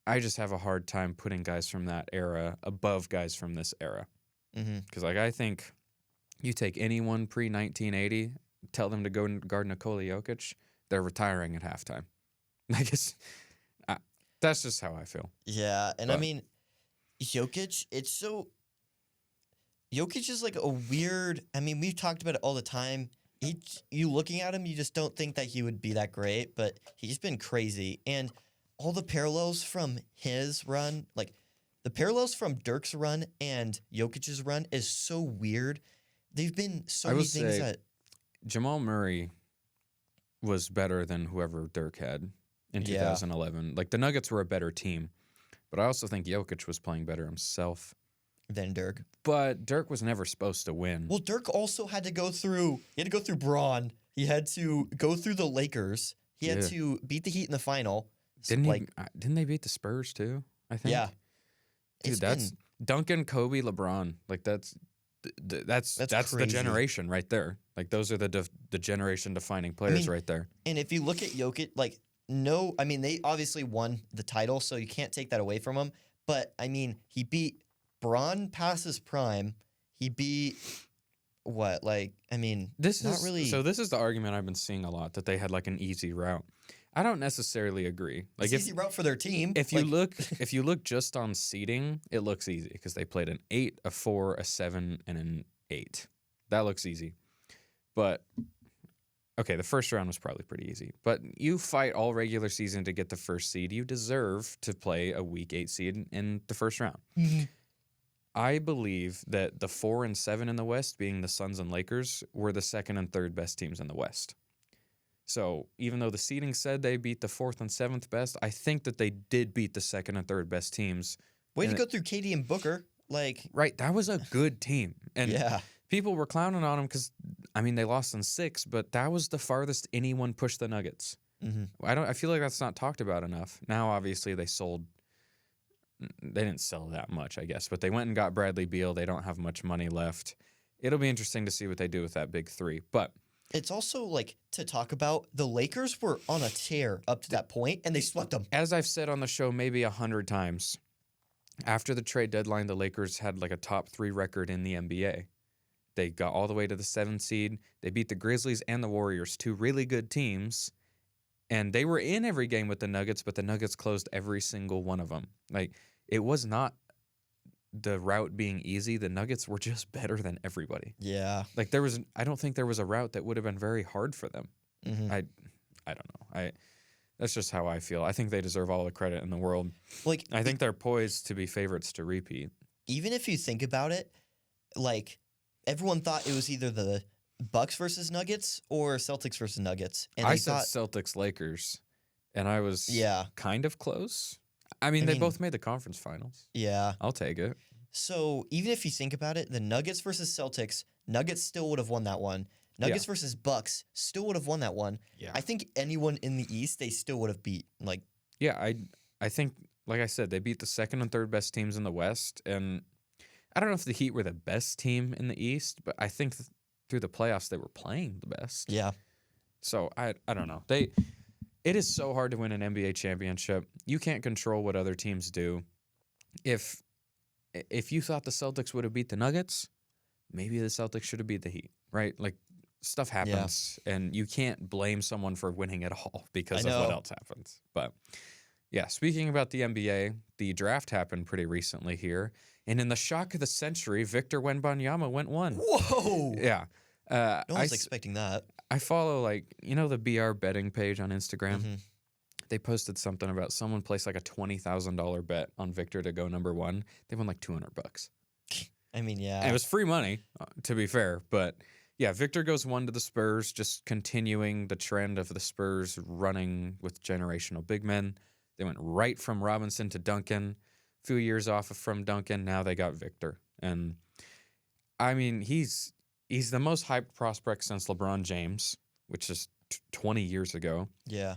I just have a hard time putting guys from that era above guys from this era. Because I think... You take anyone pre-1980, tell them to go and guard Nikola Jokic, they're retiring at halftime. I guess that's just how I feel. Yeah, and I mean, Jokic, Jokic is like a weird... I mean, we've talked about it all the time. You looking at him, you just don't think that he would be that great, but he's been crazy. And all the parallels from his run, like the parallels from Dirk's run and Jokic's run is so weird. They've been so many things that... Jamal Murray was better than whoever Dirk had in 2011. Like, the Nuggets were a better team. But I also think Jokic was playing better himself. Than Dirk. But Dirk was never supposed to win. Well, Dirk also had to go through... He had to go through Braun. He had to go through the Lakers. He had to beat the Heat in the final. Didn't they beat the Spurs, too? I think? Yeah. Dude, that's... Duncan, Kobe, LeBron. Like, that's the generation right there. Like those are the generation defining players right there. And if you look at Jokic, they obviously won the title, so you can't take that away from him. But I mean, he beat Braun past his prime. He beat what? This is the argument I've been seeing a lot, that they had like an easy route. I don't necessarily agree. Like, it's easy route for their team. If you look just on seeding, it looks easy because they played an 8, a 4, a 7, and an 8. That looks easy. But okay, the first round was probably pretty easy. But you fight all regular season to get the first seed. You deserve to play a week 8 seed in the first round. Mm-hmm. I believe that the 4 and 7 in the West, being the Suns and Lakers, were the second and third best teams in the West. So even though the seeding said they beat the 4th and 7th best, I think that they did beat the 2nd and 3rd best teams. Way to go through KD and Booker. Right, that was a good team. And people were clowning on them because, they lost in 6, but that was the farthest anyone pushed the Nuggets. Mm-hmm. I feel like that's not talked about enough. Now, obviously, they didn't sell that much, I guess, but they went and got Bradley Beal. They don't have much money left. It'll be interesting to see what they do with that big 3, but... It's also, to talk about, the Lakers were on a tear up to that point, and they swept them. As I've said on the show maybe 100 times, after the trade deadline, the Lakers had, a top 3 record in the NBA. They got all the way to the 7th seed. They beat the Grizzlies and the Warriors, 2 really good teams, and they were in every game with the Nuggets, but the Nuggets closed every single one of them. It was not the route being easy. The Nuggets were just better than everybody. Yeah. I don't think there was a route that would have been very hard for them. Mm-hmm. I don't know. That's just how I feel. I think they deserve all the credit in the world. I think they're poised to be favorites to repeat. Even if you think about it, everyone thought it was either the Bucks versus Nuggets or Celtics versus Nuggets. And I said Celtics Lakers, and I was kind of close. They both made the conference finals. Yeah. I'll take it. So even if you think about it, the Nuggets versus Celtics, Nuggets still would have won that one. Nuggets versus Bucks still would have won that one. Yeah. I think anyone in the East, they still would have beat. Like, yeah, I think, like I said, they beat the second and third best teams in the West. And I don't know if the Heat were the best team in the East, but I think through the playoffs they were playing the best. yeah. So I don't know. It is so hard to win an NBA championship. You can't control what other teams do. If you thought the Celtics would have beat the Nuggets, maybe the Celtics should have beat the Heat, right? Like, stuff happens, and you can't blame someone for winning it all because of what else happens. But yeah, speaking about the NBA, the draft happened pretty recently here, and in the shock of the century, Victor Wembanyama went 1. Whoa! Yeah. No one's expecting that. I follow, the BR betting page on Instagram. Mm-hmm. They posted something about someone placed like a $20,000 bet on Victor to go number 1. They won like $200. I mean, yeah. And it was free money, to be fair, but yeah, Victor goes 1 to the Spurs, just continuing the trend of the Spurs running with generational big men. They went right from Robinson to Duncan, a few years off from Duncan. Now they got Victor. And I mean, he's the most hyped prospect since LeBron James, which is 20 years ago. Yeah.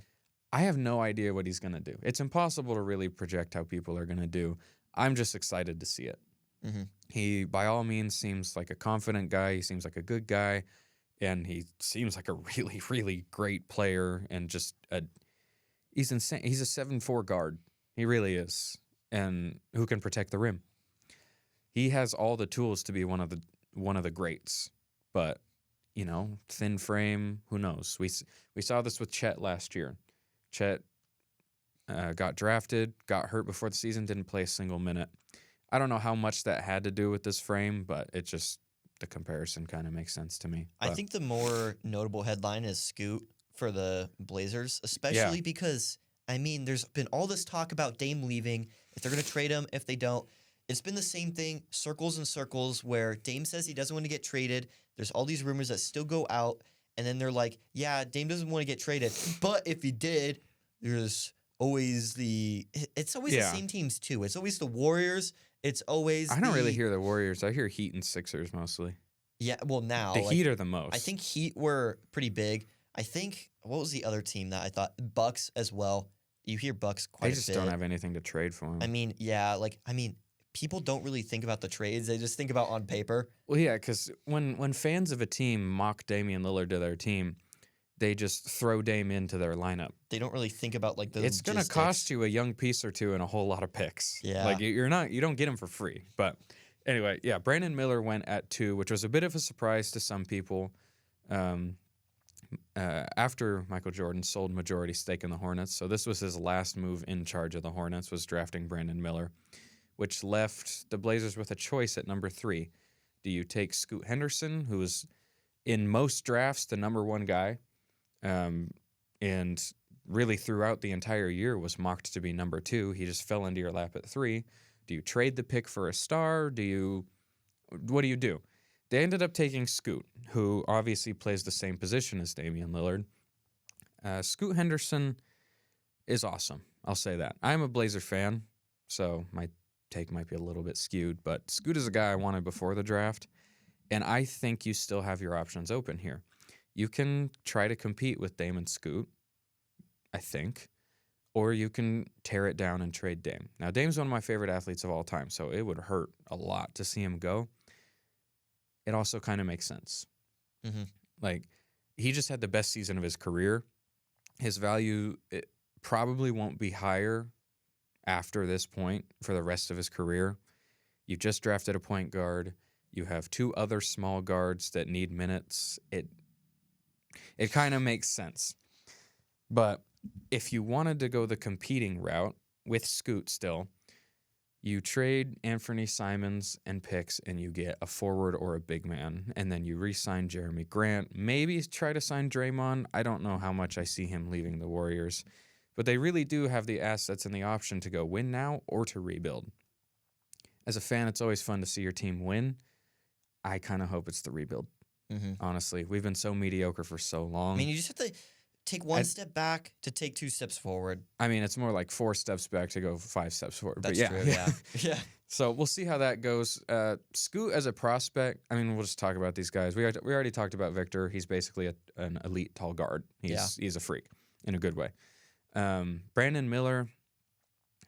I have no idea what he's going to do. It's impossible to really project how people are going to do. I'm just excited to see it. Mm-hmm. He, by all means, seems like a confident guy. He seems like a good guy. And he seems like a really, really great player. And just he's insane. He's a 7'4" guard. He really is. And who can protect the rim. He has all the tools to be one of the greats. But, thin frame, who knows? We saw this with Chet last year. Chet got drafted, got hurt before the season, didn't play a single minute. I don't know how much that had to do with this frame, but the comparison kind of makes sense to me. I think the more notable headline is Scoot for the Blazers, especially because, I mean, there's been all this talk about Dame leaving, if they're going to trade him, if they don't. It's been the same thing, circles and circles, where Dame says he doesn't want to get traded. There's all these rumors that still go out, and then they're like, yeah, Dame doesn't want to get traded, but if he did, there's always it's always the same teams, too. It's always the Warriors. It's always I don't really hear the Warriors. I hear Heat and Sixers mostly. Yeah, well, now. The Heat are the most. I think Heat were pretty big. I think, what was the other team that I thought? Bucks as well. You hear Bucks quite a bit. They just don't have anything to trade for them. I mean, yeah, people don't really think about the trades. They just think about on paper. Well, yeah, because when fans of a team mock Damian Lillard to their team, they just throw Dame into their lineup. They don't really think about the It's going to cost you a young piece or two and a whole lot of picks. Yeah. You don't get them for free. But anyway, yeah, Brandon Miller went at 2, which was a bit of a surprise to some people. After Michael Jordan sold majority stake in the Hornets. So this was his last move in charge of the Hornets, was drafting Brandon Miller, which left the Blazers with a choice at number 3. Do you take Scoot Henderson, who was in most drafts the number 1 guy, and really throughout the entire year was mocked to be number 2. He just fell into your lap at 3. Do you trade the pick for a star? What do you do? They ended up taking Scoot, who obviously plays the same position as Damian Lillard. Scoot Henderson is awesome. I'll say that. I'm a Blazer fan, so my take might be a little bit skewed, but Scoot is a guy I wanted before the draft, and I think you still have your options open here. You can try to compete with Dame and Scoot, I think, or you can tear it down and trade Dame. Now, Dame's one of my favorite athletes of all time, so it would hurt a lot to see him go. It also kind of makes sense. Mm-hmm. He just had the best season of his career. His value probably won't be higher after this point for the rest of his career. You just drafted a point guard. You have 2 other small guards that need minutes. It kind of makes sense. But if you wanted to go the competing route with Scoot still, you trade Anthony Simons and picks and you get a forward or a big man, and then you re-sign Jeremy Grant. Maybe try to sign Draymond. I don't know how much I see him leaving the Warriors. But they really do have the assets and the option to go win now or to rebuild. As a fan, it's always fun to see your team win. I kind of hope it's the rebuild. Mm-hmm. Honestly, we've been so mediocre for so long. I mean, you just have to. take one step back to take 2 steps forward. I mean, it's more like 4 steps back to go 5 steps forward. That's but true. Yeah. Yeah. So we'll see how that goes. Scoot as a prospect, I mean, we'll just talk about these guys. We already talked about Victor. He's basically an elite tall guard. He's a freak in a good way. Brandon Miller,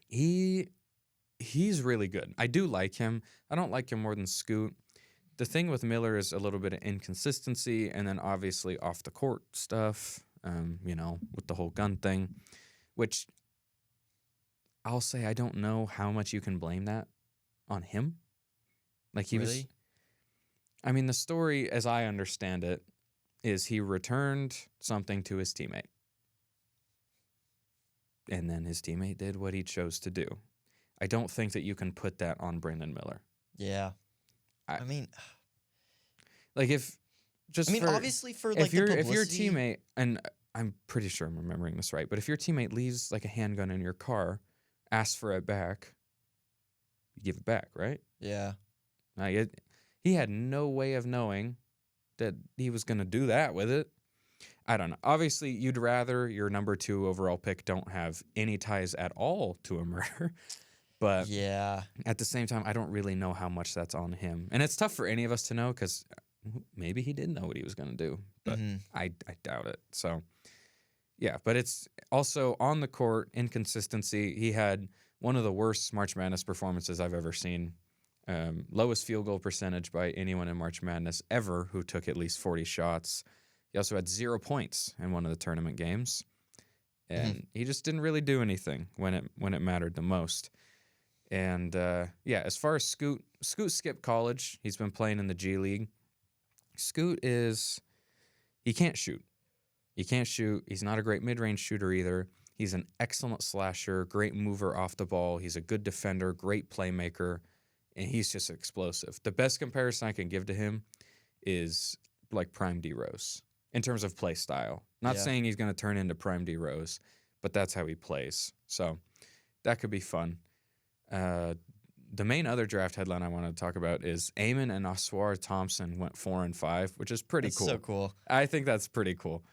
he's really good. I do like him. I don't like him more than Scoot. The thing with Miller is a little bit of inconsistency, and then obviously off the court stuff, with the whole gun thing, which I'll say I don't know how much you can blame that on him. Like he was. I mean, the story, as I understand it, is he returned something to his teammate. And then his teammate did what he chose to do. I don't think that you can put that on Brandon Miller. Yeah. I mean, like obviously for like if your publicity, teammate, and I'm pretty sure I'm remembering this right, but if your teammate leaves like a handgun in your car, asks for it back, you give it back, right? Yeah. He had no way of knowing that he was going to do that with it. I don't know. Obviously, you'd rather your number 2 overall pick don't have any ties at all to a murder. But yeah, at the same time, I don't really know how much that's on him. And it's tough for any of us to know because maybe he did know what he was going to do. But I doubt it. So, yeah. But it's also on the court, inconsistency. He had one of the worst March Madness performances I've ever seen. Lowest field goal percentage by anyone in March Madness ever who took at least 40 shots. He also had 0 points in one of the tournament games. And he just didn't really do anything when it mattered the most. And, as far as Scoot skipped college. He's been playing in the G League. Scoot he can't shoot. He can't shoot. He's not a great mid-range shooter either. He's an excellent slasher, great mover off the ball. He's a good defender, great playmaker, and he's just explosive. The best comparison I can give to him is like Prime D Rose in terms of play style. Not saying he's going to turn into Prime D Rose, but that's how he plays. So that could be fun. The main other draft headline I wanted to talk about is Eamon and Oswar Thompson went 4 and 5, which is pretty cool. So cool. I think that's pretty cool.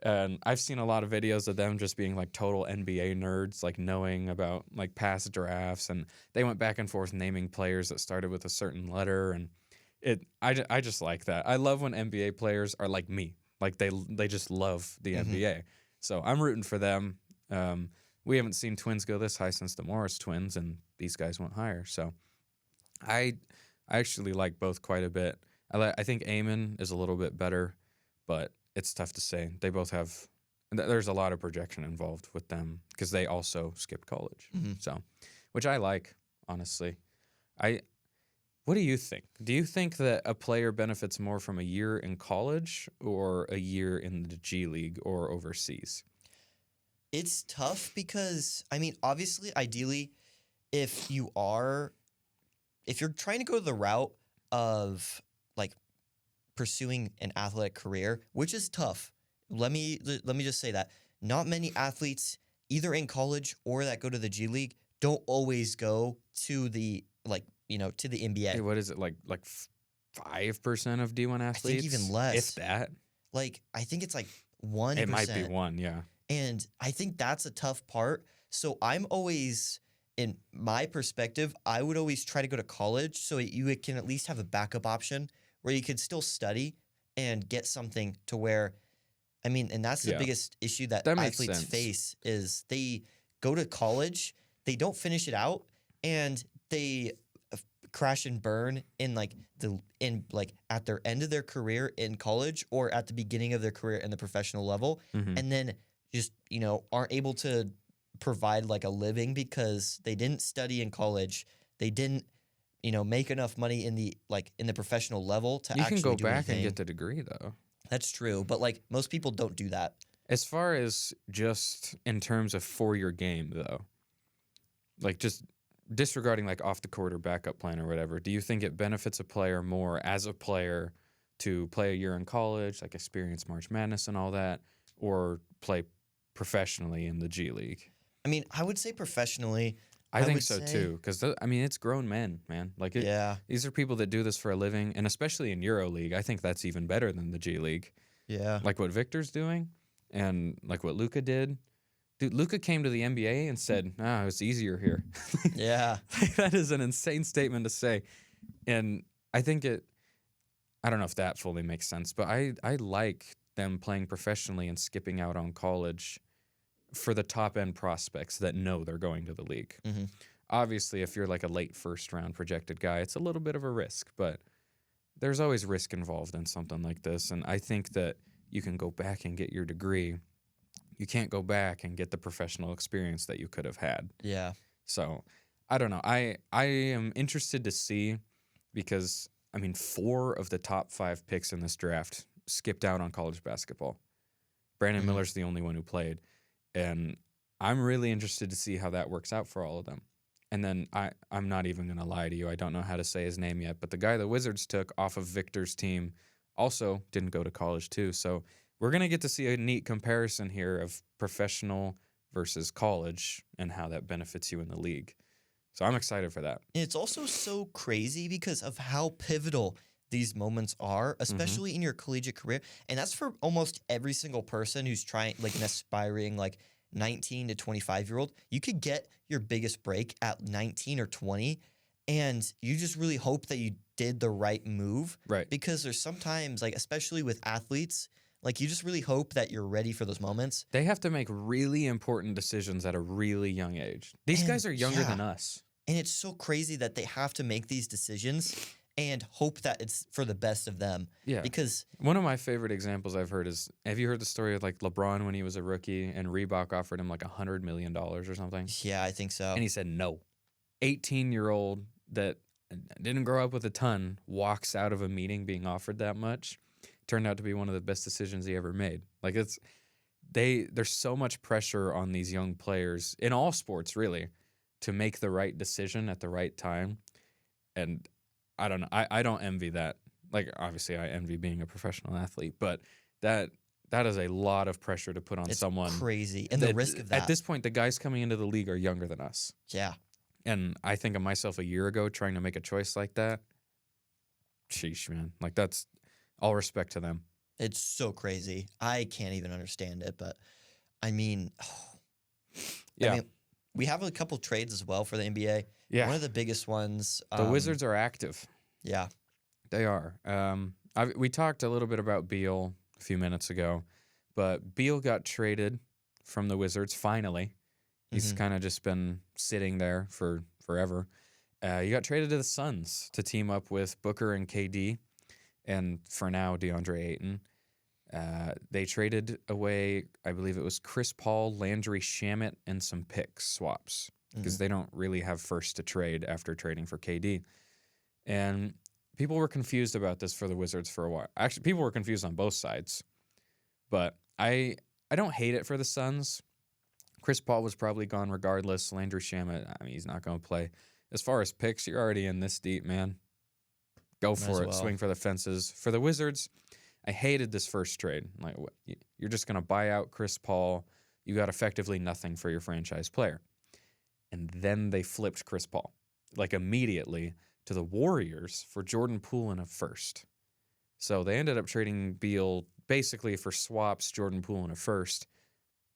And I've seen a lot of videos of them just being like total NBA nerds, like knowing about like past drafts, and they went back and forth naming players that started with a certain letter, and I just like that. I love when NBA players are like me, like they just love the NBA. So I'm rooting for them. We haven't seen twins go this high since the Morris twins, and these guys went higher. So I actually like both quite a bit. I think Eamon is a little bit better, but it's tough to say. They both have there's a lot of projection involved with them because they also skipped college. So, which I like, honestly. What do you think? Do you think that a player benefits more from a year in college or a year in the G League or overseas? It's tough because, I mean, obviously, ideally, if you're trying to go the route of like pursuing an athletic career, which is tough. Let me just say that not many athletes, either in college or that go to the G League, don't always go to the to the NBA. Hey, what is it like 5% of D1 athletes? I think even less. If that. Like I think it's like 1%. It might be 1, yeah. And I think that's a tough part. So I'm always, in my perspective, I would always try to go to college so you can at least have a backup option where you could still study and get something to where, I mean, and that's the biggest issue that athletes face is they go to college, they don't finish it out, and they crash and burn at their end of their career in college or at the beginning of their career in the professional level, and then just aren't able to provide like a living because they didn't study in college, they didn't make enough money in the professional level to actually do You can go back anything. and get the degree though. That's true, but like most people don't do that. As far as just in terms of for your game though, like just disregarding like off the court or backup plan or whatever, do you think it benefits a player more as a player to play a year in college, like experience March Madness and all that, or play professionally in the G League? I mean, I would say professionally. I think so too, because it's grown men, man. Like, these are people that do this for a living, and especially in EuroLeague, I think that's even better than the G League. Yeah, like what Victor's doing. and like what Luka did. Dude, Luka came to the NBA and said, it's easier here. Yeah. That is an insane statement to say. And I think I don't know if that fully makes sense, but I like them playing professionally and skipping out on college for the top end prospects that know they're going to the league. Mm-hmm. Obviously, if you're like a late first round projected guy, it's a little bit of a risk, but there's always risk involved in something like this. And I think that you can go back and get your degree. You can't go back and get the professional experience that you could have had. Yeah. So I don't know. I am interested to see because, 4 of the top 5 picks in this draft skipped out on college basketball. Brandon Miller's the only one who played. And I'm really interested to see how that works out for all of them. And then I'm not even going to lie to you. I don't know how to say his name yet. But the guy the Wizards took off of Victor's team also didn't go to college too. So we're going to get to see a neat comparison here of professional versus college and how that benefits you in the league. So I'm excited for that. And it's also so crazy because of how pivotal these moments are, especially in your collegiate career. And that's for almost every single person who's trying, like an aspiring, 19 to 25-year-old. You could get your biggest break at 19 or 20, and you just really hope that you did the right move. Right. Because there's sometimes, especially with athletes, you just really hope that you're ready for those moments. They have to make really important decisions at a really young age. These guys are younger than us. And it's so crazy that they have to make these decisions and hope that it's for the best of them. Yeah. Because one of my favorite examples I've heard is, have you heard the story of LeBron when he was a rookie and Reebok offered him $100 million or something? Yeah, I think so. And he said no. 18-year-old that didn't grow up with a ton walks out of a meeting being offered that much. Turned out to be one of the best decisions he ever made. There's so much pressure on these young players in all sports, really, to make the right decision at the right time. And I don't know. I don't envy that. Obviously, I envy being a professional athlete, but that is a lot of pressure to put on someone. Crazy. And the risk of that. At this point, the guys coming into the league are younger than us. Yeah. And I think of myself a year ago trying to make a choice like that. Sheesh, man. That's all respect to them. It's so crazy. I can't even understand it, but yeah. We have a couple trades as well for the NBA. Yeah. One of the biggest ones. The Wizards are active. Yeah. They are. We talked a little bit about Beal a few minutes ago, but Beal got traded from the Wizards finally. He's kind of just been sitting there for forever. He got traded to the Suns to team up with Booker and KD, and for now, DeAndre Ayton. They traded away, I believe it was Chris Paul, Landry Shamet, and some pick swaps because they don't really have first to trade after trading for KD. And people were confused about this for the Wizards for a while. Actually, people were confused on both sides. But I don't hate it for the Suns. Chris Paul was probably gone regardless. Landry Shamet, he's not going to play. As far as picks, you're already in this deep, man. Go for it. Well. Swing for the fences. For the Wizards, I hated this first trade. You're just going to buy out Chris Paul. You got effectively nothing for your franchise player. And then they flipped Chris Paul, immediately, to the Warriors for Jordan Poole and a first. So they ended up trading Beal basically for swaps, Jordan Poole and a first,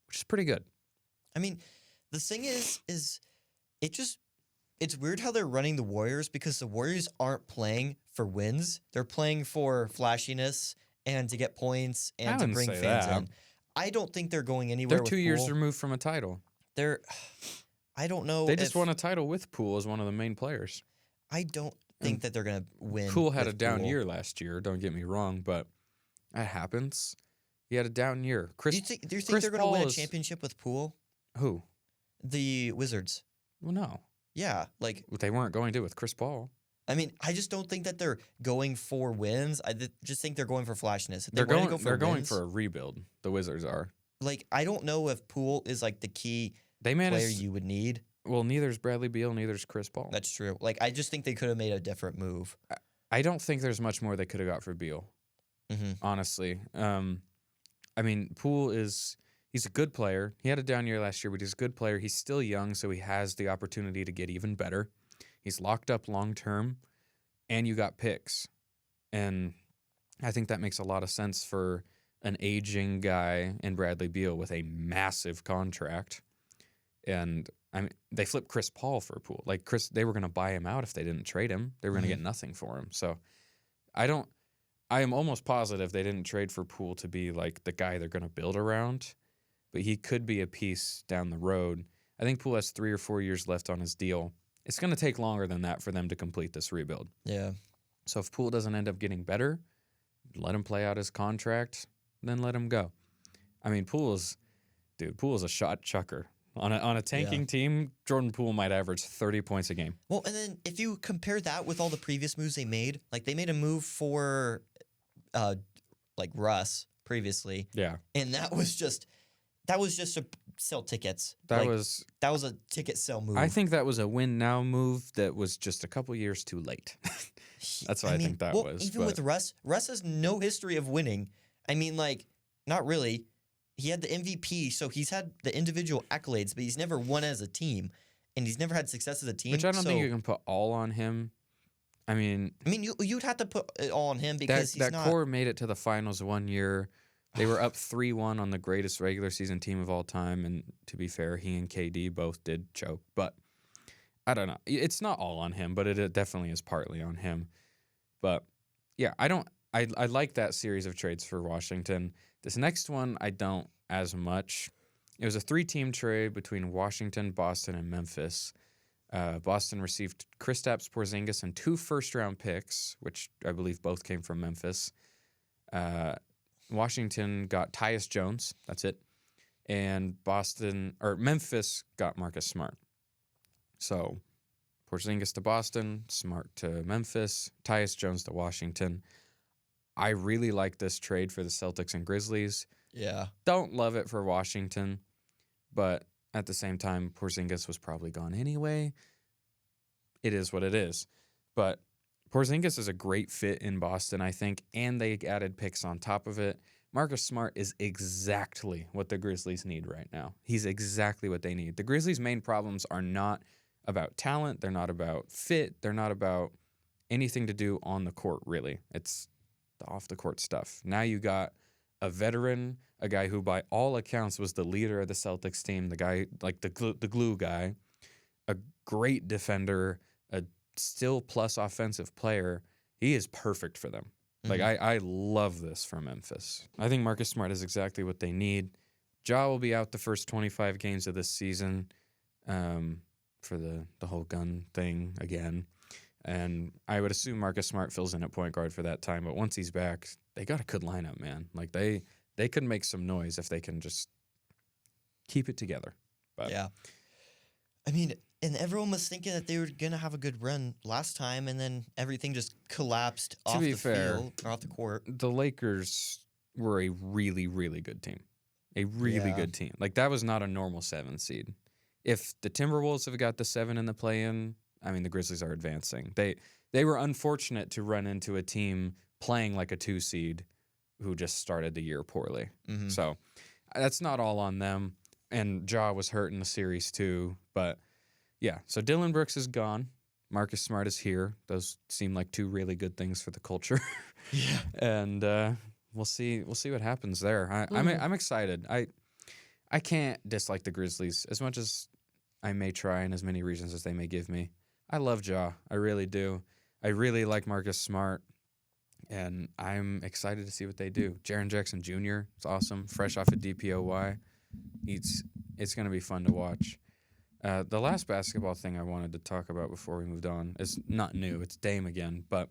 which is pretty good. The thing is it's weird how they're running the Warriors because the Warriors aren't playing for wins. They're playing for flashiness and to get points and to bring fans in. I don't think they're going anywhere. They're 2 years removed from a title. I don't know. They just won a title with Poole as one of the main players. I don't think that they're going to win. Poole had a down year last year, don't get me wrong, but that happens. He had a down year. Do you think they're going to win a championship with Poole? Who? The Wizards. Well, no. Yeah, they weren't going to with Chris Paul. I just don't think that they're going for wins. I just think they're going for flashiness. They're going for a rebuild. The Wizards are. I don't know if Poole is the key player you would need. Well, neither's Bradley Beal, neither's Chris Paul. That's true. I just think they could have made a different move. I don't think there's much more they could have got for Beal. Honestly, Poole he's a good player. He had a down year last year, but he's a good player. He's still young, so he has the opportunity to get even better. He's locked up long term, and you got picks. And I think that makes a lot of sense for an aging guy in Bradley Beal with a massive contract. And I mean, they flipped Chris Paul for Poole. Like they were going to buy him out if they didn't trade him. They were going to get nothing for him. So I am almost positive they didn't trade for Poole to be like the guy they're going to build around, but he could be a piece down the road. I think Poole has 3 or 4 years left on his deal. It's going to take longer than that for them to complete this rebuild. Yeah. So if Poole doesn't end up getting better, let him play out his contract, then let him go. I mean, Poole is a shot chucker. On a tanking team, Jordan Poole might average 30 points a game. Well, and then if you compare that with all the previous moves they made, like they made a move for like Russ previously. Yeah. And that was just to sell tickets. That Like, was a ticket sell move. I think that was a win now move that was just a couple years too late. That's what I think that was. Even with Russ has no history of winning. I mean, like, not really. He had the MVP, so he's had the individual accolades, but he's never won as a team, and he's never had success as a team. Which I don't think you can put all on him. I mean, you'd have to put it all on him because that core made it to the finals one year. They were up 3-1 on the greatest regular season team of all time, and to be fair, he and KD both did choke. But I don't know. It's not all on him, but it definitely is partly on him. But yeah, I like that series of trades for Washington. This next one, I don't as much. It was a 3-team trade between Washington, Boston, and Memphis. Boston received Kristaps Porzingis and 2 first-round picks, which I believe both came from Memphis. Washington got Tyus Jones. That's it. And Memphis got Marcus Smart. So Porzingis to Boston, Smart to Memphis, Tyus Jones to Washington. I really like this trade for the Celtics and Grizzlies. Yeah. Don't love it for Washington, but at the same time, Porzingis was probably gone anyway. It is what it is. But Porzingis is a great fit in Boston, I think, and they added picks on top of it. Marcus Smart is exactly what the Grizzlies need right now. He's exactly what they need. The Grizzlies' main problems are not about talent. They're not about fit. They're not about anything to do on the court, really. It's the off-the-court stuff. Now you got a veteran, a guy who by all accounts was the leader of the Celtics team, the guy, like the glue guy, a great defender, a still plus offensive player. He is perfect for them. Like, I love this for Memphis. I think Marcus Smart is exactly what they need. Ja will be out the first 25 games of this season for the whole gun thing again. And I would assume Marcus Smart fills in at point guard for that time. But once he's back, they got a good lineup, man. Like, they could make some noise if they can just keep it together. But yeah. I mean, and everyone was thinking that they were going to have a good run last time, and then everything just collapsed off the field or off the court. The Lakers were a really, really good team. A really good team. Like, that was not a normal 7 seed. If the Timberwolves have got the 7 in the play-in, I mean, the Grizzlies are advancing. They were unfortunate to run into a team playing like a 2 seed who just started the year poorly. Mm-hmm. So that's not all on them. And Ja was hurt in the series too. But yeah, so Dillon Brooks is gone. Marcus Smart is here. Those seem like 2 really good things for the culture. Yeah. And we'll see what happens there. I'm excited. I can't dislike the Grizzlies as much as I may try and as many reasons as they may give me. I love Ja. I really do. I really like Marcus Smart, and I'm excited to see what they do. Jaren Jackson Jr. is awesome, fresh off of DPOY. It's going to be fun to watch. The last basketball thing I wanted to talk about before we moved on is not new. It's Dame again, but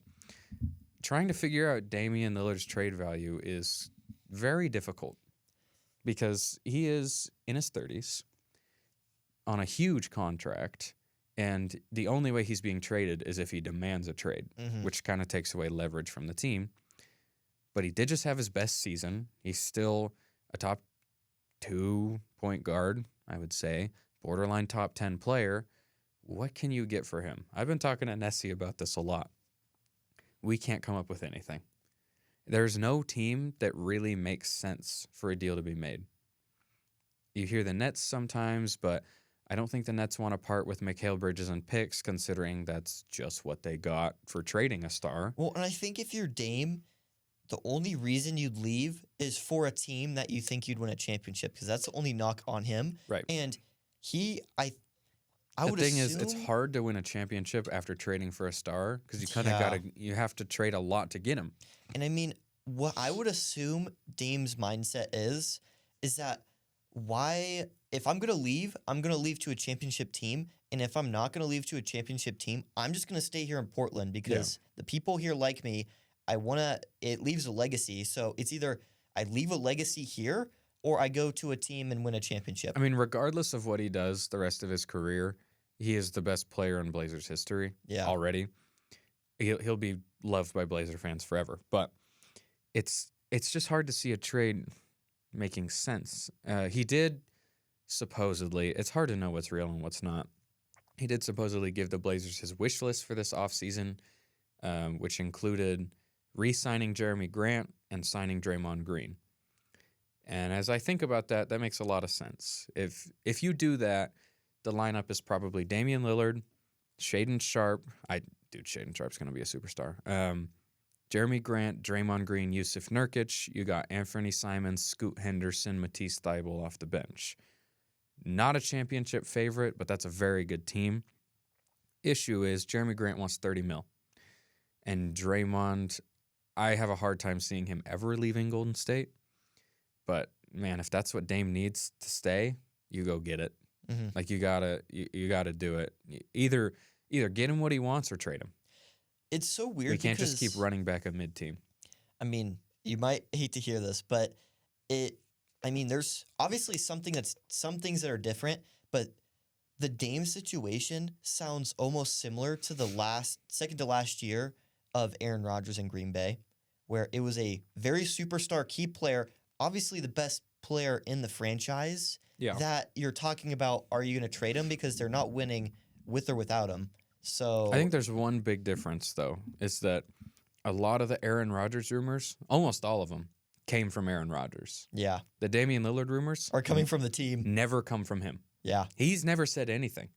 trying to figure out Damian Lillard's trade value is very difficult because he is in his 30s on a huge contract. And the only way he's being traded is if he demands a trade, which kind of takes away leverage from the team. But he did just have his best season. He's still a top 2 point guard, I would say, borderline top 10 player. What can you get for him? I've been talking to Nessie about this a lot. We can't come up with anything. There's no team that really makes sense for a deal to be made. You hear the Nets sometimes, but I don't think the Nets want to part with Mikal Bridges and picks, considering that's just what they got for trading a star. Well, and I think if you're Dame, the only reason you'd leave is for a team that you think you'd win a championship, because that's the only knock on him. Right. And I The would thing assume, is, it's hard to win a championship after trading for a star because you kind of you have to trade a lot to get him. And I mean, what I would assume Dame's mindset is that if I'm going to leave, I'm going to leave to a championship team. And if I'm not going to leave to a championship team, I'm just going to stay here in Portland because the people here like me. It leaves a legacy. So it's either I leave a legacy here or I go to a team and win a championship. I mean, regardless of what he does the rest of his career, he is the best player in Blazers history already. He'll be loved by Blazer fans forever. But it's just hard to see a trade making sense. He did supposedly, it's hard to know what's real and what's not. He did supposedly give the Blazers his wish list for this offseason, which included re-signing Jeremy Grant and signing Draymond Green. And as I think about that, that makes a lot of sense. If you do that, the lineup is probably Damian Lillard, Shaedon Sharpe. Shaedon Sharpe's going to be a superstar. Jeremy Grant, Draymond Green, Yusuf Nurkic. You got Anthony Simons, Scoot Henderson, Matisse Thybulle off the bench. Not a championship favorite, but that's a very good team. Issue is Jeremy Grant wants $30 million. And Draymond, I have a hard time seeing him ever leaving Golden State. But, man, if that's what Dame needs to stay, you go get it. Mm-hmm. Like, you gotta do it. Either get him what he wants or trade him. It's so weird. We can't just keep running back a mid-team. I mean, you might hate to hear this, but there's obviously some things that are different, but the Dame situation sounds almost similar to the second to last year of Aaron Rodgers in Green Bay, where it was a very superstar key player, obviously the best player in the franchise, that you're talking about, are you going to trade him because they're not winning with or without him? So I think there's one big difference, though, is that a lot of the Aaron Rodgers rumors, almost all of them, came from Aaron Rodgers. Yeah. The Damian Lillard rumors are coming from the team. Never come from him. Yeah. He's never said anything.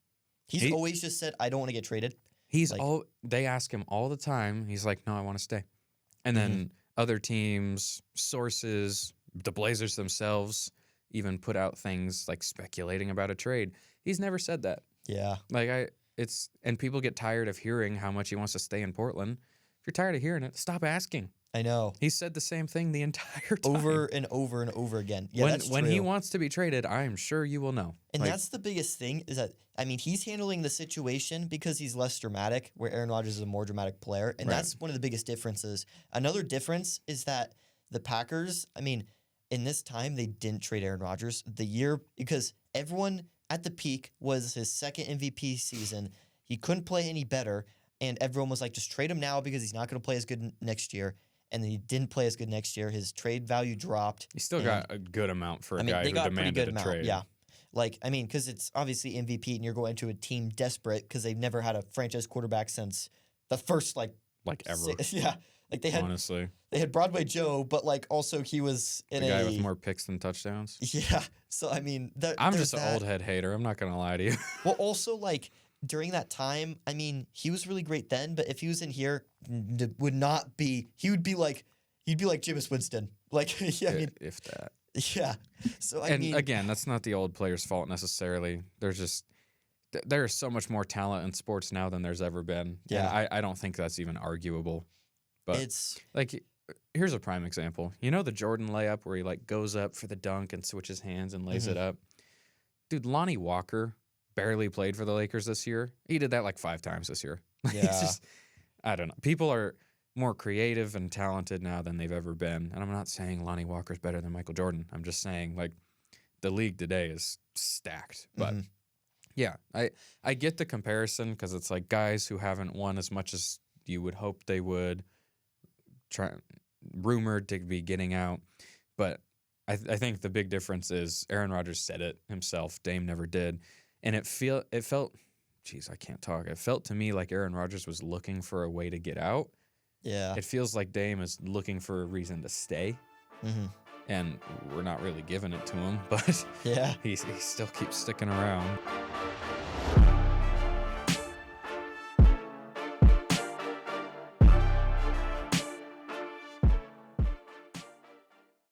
He's always just said, I don't want to get traded. They ask him all the time. He's like, no, I want to stay. And then other teams, sources, the Blazers themselves even put out things like speculating about a trade. He's never said that. Yeah. And people get tired of hearing how much he wants to stay in Portland. If you're tired of hearing it, stop asking. I know. He said the same thing the entire time. Over and over and over again. Yeah, when he wants to be traded, I'm sure you will know. And that's the biggest thing is that, he's handling the situation because he's less dramatic, where Aaron Rodgers is a more dramatic player. And that's one of the biggest differences. Another difference is that the Packers, in this time, they didn't trade Aaron Rodgers. Because everyone at the peak was his second MVP season. He couldn't play any better. And everyone was like, just trade him now because he's not going to play as good next year. And then he didn't play as good next year. His trade value dropped. He still got a good amount for a guy who demanded a trade. Yeah. Because it's obviously MVP and you're going to a team desperate because they've never had a franchise quarterback since the first, ever. Yeah. They had Broadway Joe, but also he was the guy with more picks than touchdowns. Yeah. So, I'm just an old head hater. I'm not going to lie to you. Well, also, during that time, he was really great then, but if he was in here, he'd be like Jameis Winston. If that. Yeah. So, again, that's not the old player's fault necessarily. There's so much more talent in sports now than there's ever been. Yeah. And I don't think that's even arguable. But it's here's a prime example. You know the Jordan layup where he goes up for the dunk and switches hands and lays it up? Dude, Lonnie Walker barely played for the Lakers this year. He did that 5 times this year. Yeah. I don't know. People are more creative and talented now than they've ever been. And I'm not saying Lonnie Walker's better than Michael Jordan. I'm just saying the league today is stacked. But yeah, I get the comparison because it's guys who haven't won as much as you would hope they would, rumored to be getting out. But I think the big difference is Aaron Rodgers said it himself. Dame never did. And it felt, I can't talk. It felt to me like Aaron Rodgers was looking for a way to get out. Yeah. It feels like Dame is looking for a reason to stay. Mm-hmm. And we're not really giving it to him, but yeah, he still keeps sticking around.